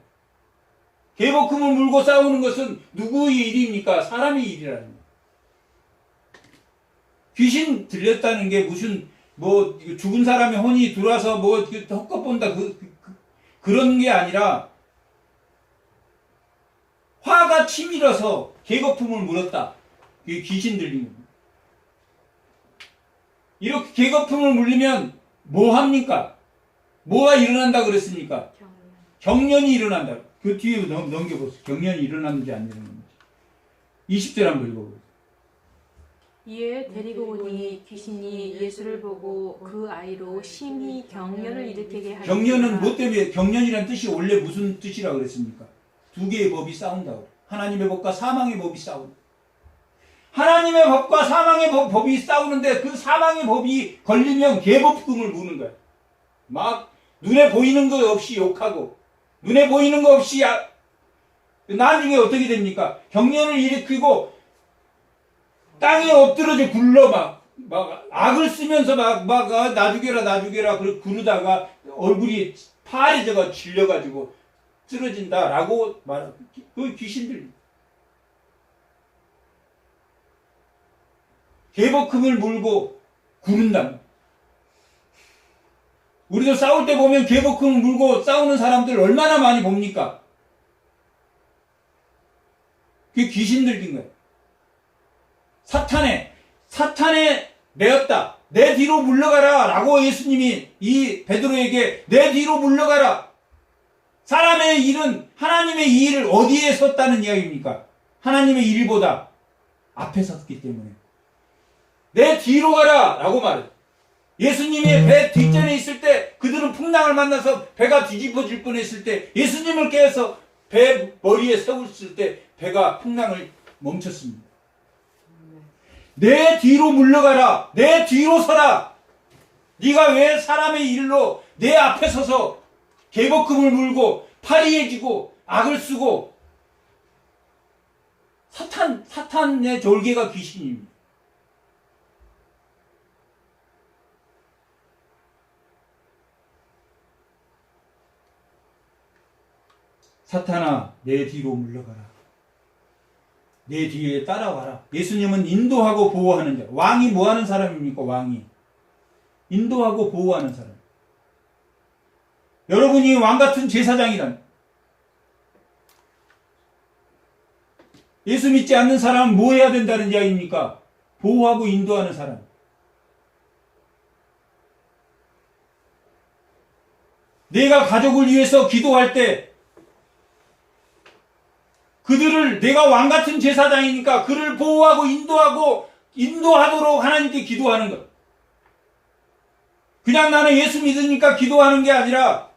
A: 개복금을 물고 싸우는 것은 누구의 일입니까? 사람의 일이라는 거예요. 귀신 들렸다는 게 무슨 죽은 사람의 혼이 들어와서 헛것 본다 그런 게 아니라 화가 치밀어서 개거품을 물었다. 그게 귀신 들린 겁니다. 이렇게 개거품을 물리면 뭐 합니까? 뭐가 일어난다 그랬습니까? 경련이 일어난다. 그 뒤에 넘겨보세요. 경련이 일어났는지 안 일어났는지. 20절 한번 읽어보세요.
B: 이에 데리고 오니 귀신이 예수를 보고 그 아이로 심히 경련을 일으키게 하였다.
A: 경련은 뭐 때문에, 경련이란 뜻이 원래 무슨 뜻이라고 그랬습니까? 두 개의 법이 싸운다고. 하나님의 법과 사망의 법이 싸운다. 하나님의 법과 사망의 법이 싸우는데 그 사망의 법이 걸리면 계법금을 무는 거야. 막 눈에 보이는 거 없이 욕하고 눈에 보이는 거 없이 나중에 어떻게 됩니까? 경련을 일으키고 땅에 엎드러져 굴러 막 악을 쓰면서 나 죽여라 그러다가 얼굴이 파래져가 질려가지고 쓰러진다라고 그 귀신들. 계복금을 물고 구른다. 우리도 싸울 때 보면 계복금을 물고 싸우는 사람들 얼마나 많이 봅니까? 그게 귀신들인 거예요. 사탄에 매였다. 내 뒤로 물러가라 라고 예수님이 이 베드로에게 내 뒤로 물러가라. 사람의 일은 하나님의 일을 어디에 섰다는 이야기입니까? 하나님의 일보다 앞에 섰기 때문에 내 뒤로 가라 라고 말해요. 예수님이 배 뒷전에 있을 때 그들은 풍랑을 만나서 배가 뒤집어질 뻔했을 때 예수님을 깨워서 배 머리에 세웠을 때 배가 풍랑을 멈췄습니다. 내 뒤로 물러가라. 내 뒤로 서라. 네가 왜 사람의 일로 내 앞에 서서 계복금을 물고 파리해지고 악을 쓰고 사탄의 졸개가 귀신입니다. 사탄아 내 뒤로 물러가라. 내 뒤에 따라와라. 예수님은 인도하고 보호하는 자. 왕이 뭐 하는 사람입니까? 왕이 인도하고 보호하는 사람. 여러분이 왕같은 제사장이란 예수 믿지 않는 사람은 뭐 해야 된다는 이야기입니까? 보호하고 인도하는 사람. 내가 가족을 위해서 기도할 때 그들을 내가 왕같은 제사장이니까 그를 보호하고 인도하도록 하나님께 기도하는 것. 그냥 나는 예수 믿으니까 기도하는 게 아니라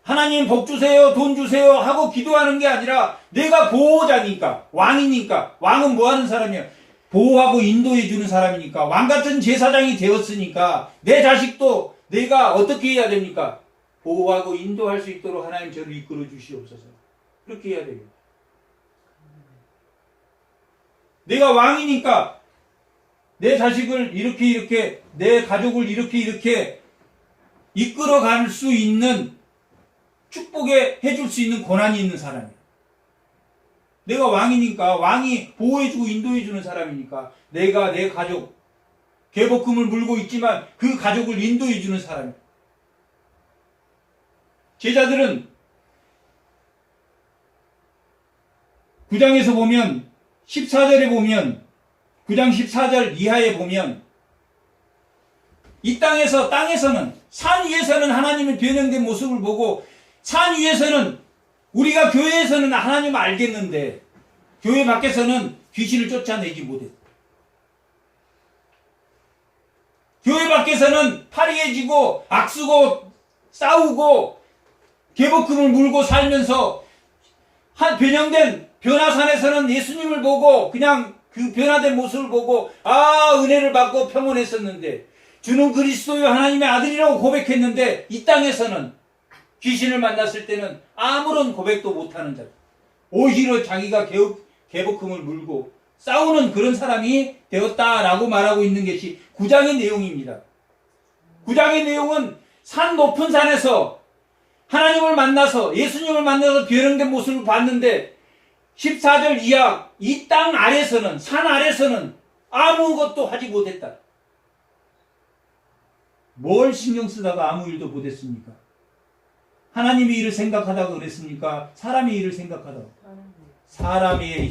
A: 하나님 복 주세요, 돈 주세요 하고 기도하는 게 아니라 내가 보호자니까, 왕이니까. 왕은 뭐 하는 사람이야? 보호하고 인도해 주는 사람이니까. 왕같은 제사장이 되었으니까 내 자식도 내가 어떻게 해야 됩니까? 보호하고 인도할 수 있도록 하나님 저를 이끌어 주시옵소서. 그렇게 해야 돼요. 내가 왕이니까 내 자식을 이렇게 내 가족을 이렇게 이끌어갈 수 있는 축복에 해줄 수 있는 권한이 있는 사람이야. 내가 왕이니까 왕이 보호해주고 인도해주는 사람이니까 내가 내 가족 계복금을 물고 있지만 그 가족을 인도해주는 사람이야. 제자들은 9장에서 보면 14절에 보면 9장 14절 이하에 보면 이 땅에서는 산 위에서는 하나님의 변형된 모습을 보고 산 위에서는 우리가 교회에서는 하나님을 알겠는데 교회 밖에서는 귀신을 쫓아내지 못했다. 교회 밖에서는 파리해지고 악쓰고 싸우고 계복금을 물고 살면서 한 변형된 변화산에서는 예수님을 보고 그냥 그 변화된 모습을 보고 은혜를 받고 평온했었는데 주는 그리스도요 하나님의 아들이라고 고백했는데 이 땅에서는 귀신을 만났을 때는 아무런 고백도 못하는 자, 오히려 자기가 계복금을 물고 싸우는 그런 사람이 되었다라고 말하고 있는 것이 9장의 내용입니다. 9장의 내용은 산 높은 산에서 하나님을 만나서 예수님을 만나서 변형된 모습을 봤는데 14절 이하 이 땅 아래서는 산 아래서는 아무것도 하지 못했다. 뭘 신경 쓰다가 아무 일도 못했습니까? 하나님의 일을 생각하다가 그랬습니까? 사람의 일을 생각하다가. 사람의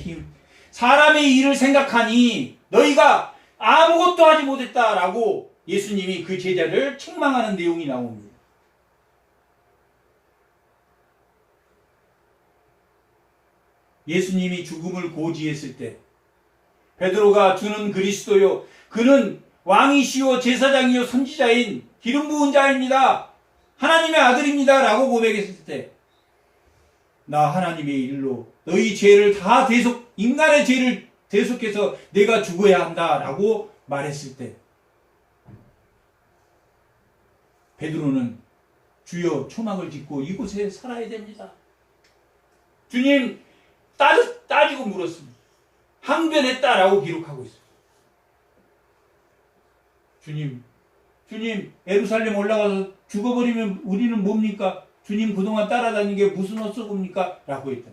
A: 일을 생각하니 너희가 아무것도 하지 못했다라고 예수님이 그 제자를 책망하는 내용이 나옵니다. 예수님이 죽음을 고지했을 때 베드로가 주는 그리스도요 그는 왕이시요 제사장이요 선지자인 기름 부은 자입니다. 하나님의 아들입니다. 라고 고백했을 때 나 하나님의 일로 너희 죄를 다 인간의 죄를 대속해서 내가 죽어야 한다 라고 말했을 때 베드로는 주여 초막을 짓고 이곳에 살아야 됩니다. 주님 따지고 물었습니다. 항변했다라고 기록하고 있어요. 주님 예루살렘 올라가서 죽어버리면 우리는 뭡니까? 주님 그동안 따라다닌 게 무슨 헛소입니까? 라고 했다.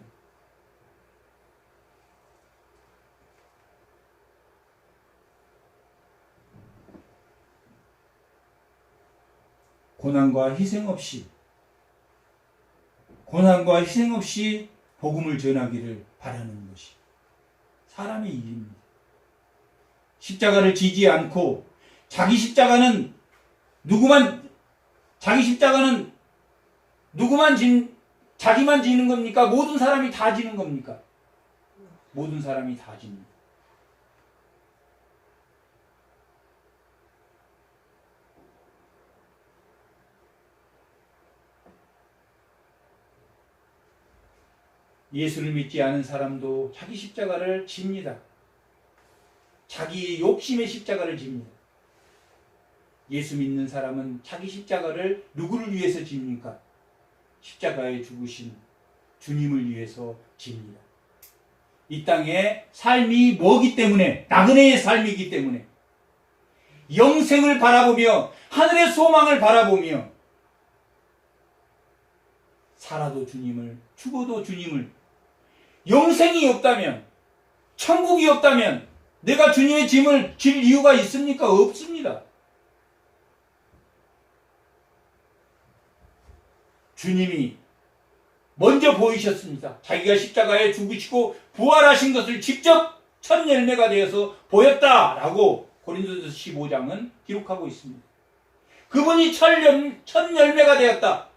A: 고난과 희생 없이 복음을 전하기를 바라는 것이 사람의 일입니다. 십자가를 지지 않고 자기 십자가는 자기만 지는 겁니까? 모든 사람이 다 지는 겁니까? 모든 사람이 다 집니다. 예수를 믿지 않은 사람도 자기 십자가를 집니다. 자기의 욕심의 십자가를 집니다. 예수 믿는 사람은 자기 십자가를 누구를 위해서 집니까? 십자가에 죽으신 주님을 위해서 집니다. 이 땅의 삶이 뭐기 때문에, 나그네의 삶이기 때문에 영생을 바라보며 하늘의 소망을 바라보며 살아도 주님을, 죽어도 주님을, 영생이 없다면, 천국이 없다면 내가 주님의 짐을 질 이유가 있습니까? 없습니다. 주님이 먼저 보이셨습니다. 자기가 십자가에 죽으시고 부활하신 것을 직접 첫 열매가 되어서 보였다라고 고린도전서 15장은 기록하고 있습니다. 그분이 첫 열매가 되었다.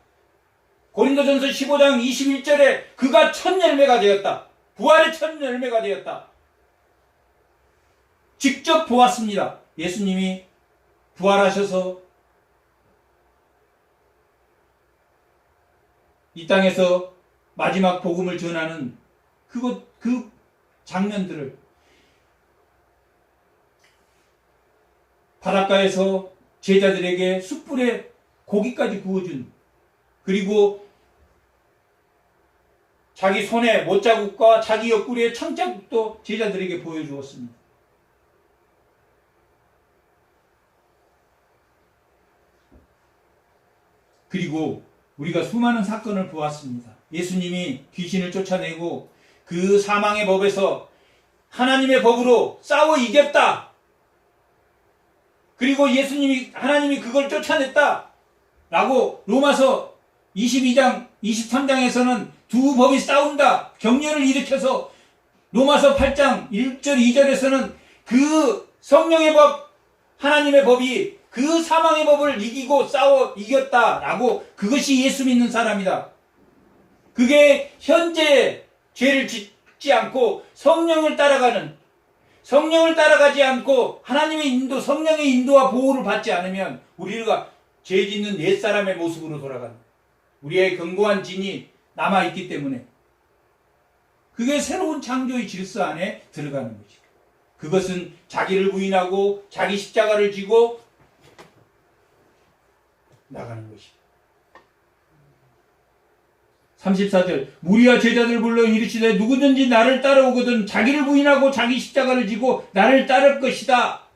A: 고린도전서 15장 21절에 그가 첫 열매가 되었다. 부활의 첫 열매가 되었다. 직접 보았습니다. 예수님이 부활하셔서 이 땅에서 마지막 복음을 전하는 그 장면들을 바닷가에서 제자들에게 숯불에 고기까지 구워준, 그리고 자기 손에 못자국과 자기 옆구리에 청자국도 제자들에게 보여주었습니다. 그리고 우리가 수많은 사건을 보았습니다. 예수님이 귀신을 쫓아내고 그 사망의 법에서 하나님의 법으로 싸워 이겼다. 그리고 하나님이 그걸 쫓아냈다. 라고 로마서 22장, 23장에서는 두 법이 싸운다. 격렬을 일으켜서 로마서 8장 1절, 2절에서는 그 성령의 법, 하나님의 법이 그 사망의 법을 이기고 싸워 이겼다라고, 그것이 예수 믿는 사람이다. 그게 현재 죄를 짓지 않고 성령을 따라가지 않고 하나님의 인도, 성령의 인도와 보호를 받지 않으면 우리가 죄 짓는 옛사람의 모습으로 돌아간다. 우리의 견고한 진이 남아있기 때문에 그게 새로운 창조의 질서 안에 들어가는 거지. 그것은 자기를 부인하고 자기 십자가를 지고 나가는 것이. 34절 무리와 제자들 불러 이르시되 누구든지 나를 따라오거든 자기를 부인하고 자기 십자가를 지고 나를 따를 것이다.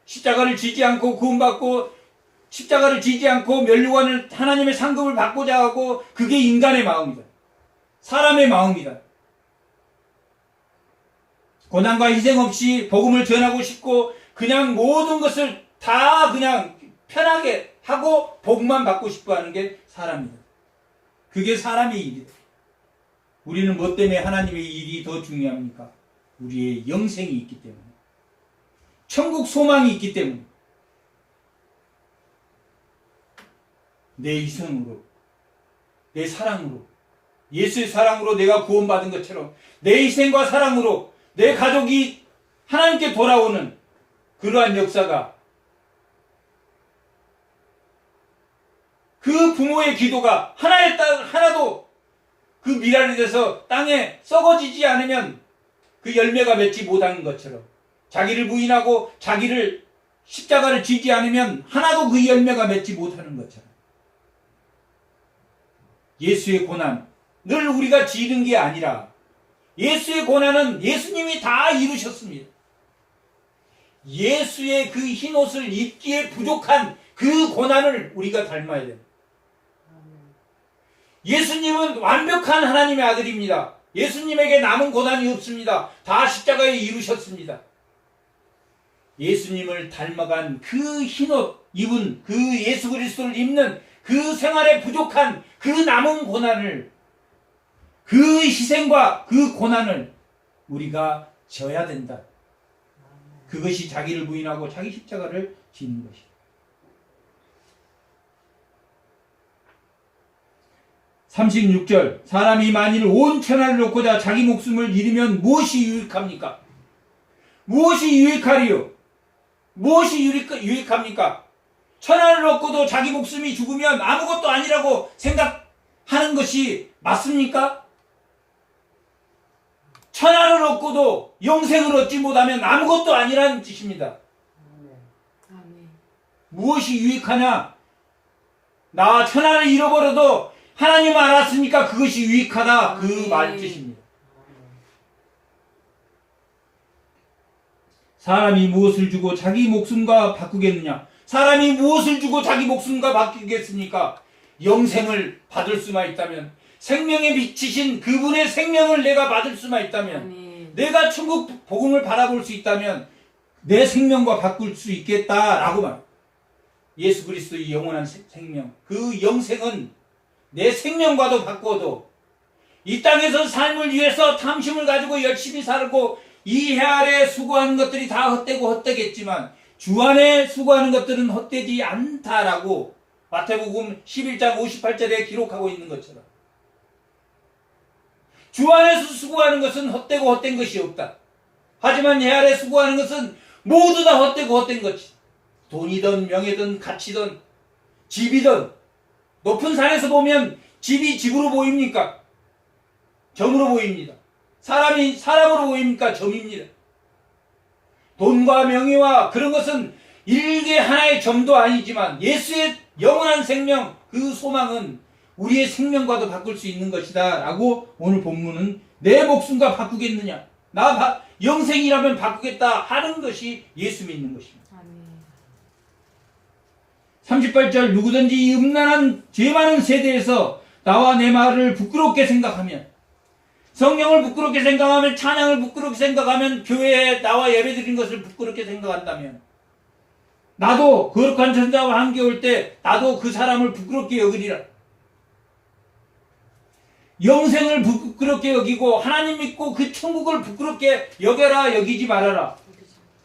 A: 십자가를 지지 않고 구원받고, 십자가를 지지 않고 면류관을, 하나님의 상급을 받고자 하고, 그게 인간의 마음이다. 사람의 마음이다. 고난과 희생 없이 복음을 전하고 싶고 그냥 모든 것을 다 그냥 편하게 하고 복음만 받고 싶어 하는 게 사람이다. 그게 사람의 일이다. 우리는 뭐 때문에 하나님의 일이 더 중요합니까? 우리의 영생이 있기 때문에, 천국 소망이 있기 때문에, 내 희생으로, 내 사랑으로 예수의 사랑으로 내가 구원받은 것처럼 내 희생과 사랑으로 내 가족이 하나님께 돌아오는 그러한 역사가, 그 부모의 기도가 하나도 그 미랄이 돼서 땅에 썩어지지 않으면 그 열매가 맺지 못하는 것처럼, 자기를 부인하고 자기를 십자가를 지지 않으면 하나도 그 열매가 맺지 못하는 것처럼, 예수의 고난 늘 우리가 지는 게 아니라 예수의 고난은 예수님이 다 이루셨습니다. 예수의 그 흰옷을 입기에 부족한 그 고난을 우리가 닮아야 됩니다. 예수님은 완벽한 하나님의 아들입니다. 예수님에게 남은 고난이 없습니다. 다 십자가에 이루셨습니다. 예수님을 닮아간 그 흰옷 입은 그 예수 그리스도를 입는 그 생활에 부족한 그 남은 고난을, 그 희생과 그 고난을 우리가 져야 된다. 그것이 자기를 부인하고 자기 십자가를 지는 것이다. 36절, 사람이 만일 온 천하를 놓고자 자기 목숨을 잃으면 무엇이 유익합니까? 무엇이 유익하리요? 무엇이 유익합니까? 천하를 얻고도 자기 목숨이 죽으면 아무것도 아니라고 생각하는 것이 맞습니까? 천하를 얻고도 영생을 얻지 못하면 아무것도 아니라는 뜻입니다.
B: 아멘.
A: 무엇이 유익하냐? 나 천하를 잃어버려도 하나님 알았으니까 그것이 유익하다, 그 말 뜻입니다. 사람이 무엇을 주고 자기 목숨과 바꾸겠느냐? 사람이 무엇을 주고 자기 목숨과 바꾸겠습니까? 영생을 받을 수만 있다면, 생명에 비치신 그분의 생명을 내가 받을 수만 있다면,
B: 아멘.
A: 내가 천국 복음을 바라볼 수 있다면 내 생명과 바꿀 수 있겠다라고 말. 예수 그리스도의 영원한 생명, 그 영생은 내 생명과도 바꿔도, 이 땅에서 삶을 위해서 탐심을 가지고 열심히 살고 이 해 아래 수고하는 것들이 다 헛되고 헛되겠지만 주 안에 수고하는 것들은 헛되지 않다라고 마태복음 11장 58절에 기록하고 있는 것처럼, 주 안에서 수고하는 것은 헛되고 헛된 것이 없다. 하지만 해 아래 수고하는 것은 모두 다 헛되고 헛된 것이, 돈이든 명예든 가치든 집이든, 높은 산에서 보면 집이 집으로 보입니까? 점으로 보입니다. 사람이 사람으로 보입니까? 점입니다. 돈과 명예와 그런 것은 일개 하나의 점도 아니지만 예수의 영원한 생명, 그 소망은 우리의 생명과도 바꿀 수 있는 것이다 라고 오늘 본문은 내 목숨과 바꾸겠느냐, 나 영생이라면 바꾸겠다 하는 것이 예수 믿는 것입니다. 38절, 누구든지 이 음란한 죄 많은 세대에서 나와 내 말을 부끄럽게 생각하면, 성령을 부끄럽게 생각하면, 찬양을 부끄럽게 생각하면, 교회에 나와 예배드린 것을 부끄럽게 생각한다면, 나도 거룩한 전자와 함께 올 때 나도 그 사람을 부끄럽게 여기리라. 영생을 부끄럽게 여기고 하나님 믿고 그 천국을 부끄럽게 여겨라, 여기지 말아라.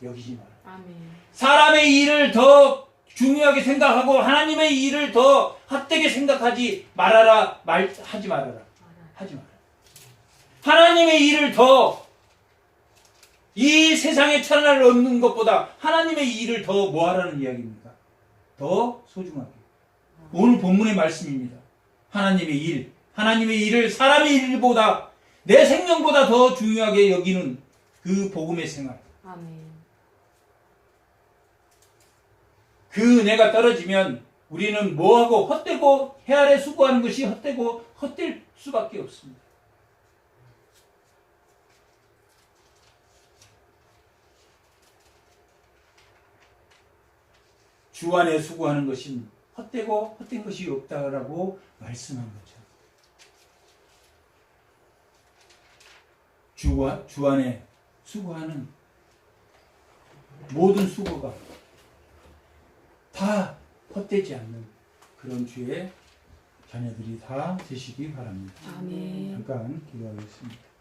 A: 여기지 마라.
B: 아멘.
A: 사람의 일을 더 중요하게 생각하고 하나님의 일을 더 헛되게 생각하지 말아라. 하지 말아라. 하지 마라. 하나님의 일을 더, 이 세상의 천하를 얻는 것보다 하나님의 일을 더 뭐 하라는 이야기입니까? 더 소중하게. 오늘 본문의 말씀입니다. 하나님의 일을 사람의 일보다, 내 생명보다 더 중요하게 여기는 그 복음의 생활.
B: 아멘.
A: 그 은혜가 떨어지면 우리는 뭐하고 헛되고 해 아래 수고하는 것이 헛되고 헛될 수밖에 없습니다. 주 안에 수고하는 것은 헛되고 헛된 것이 없다라고 말씀한 거죠. 주 안에 수고하는 모든 수고가 다 헛되지 않는 그런 주의 자녀들이 다 되시기 바랍니다.
B: 아멘.
A: 잠깐 기도하겠습니다.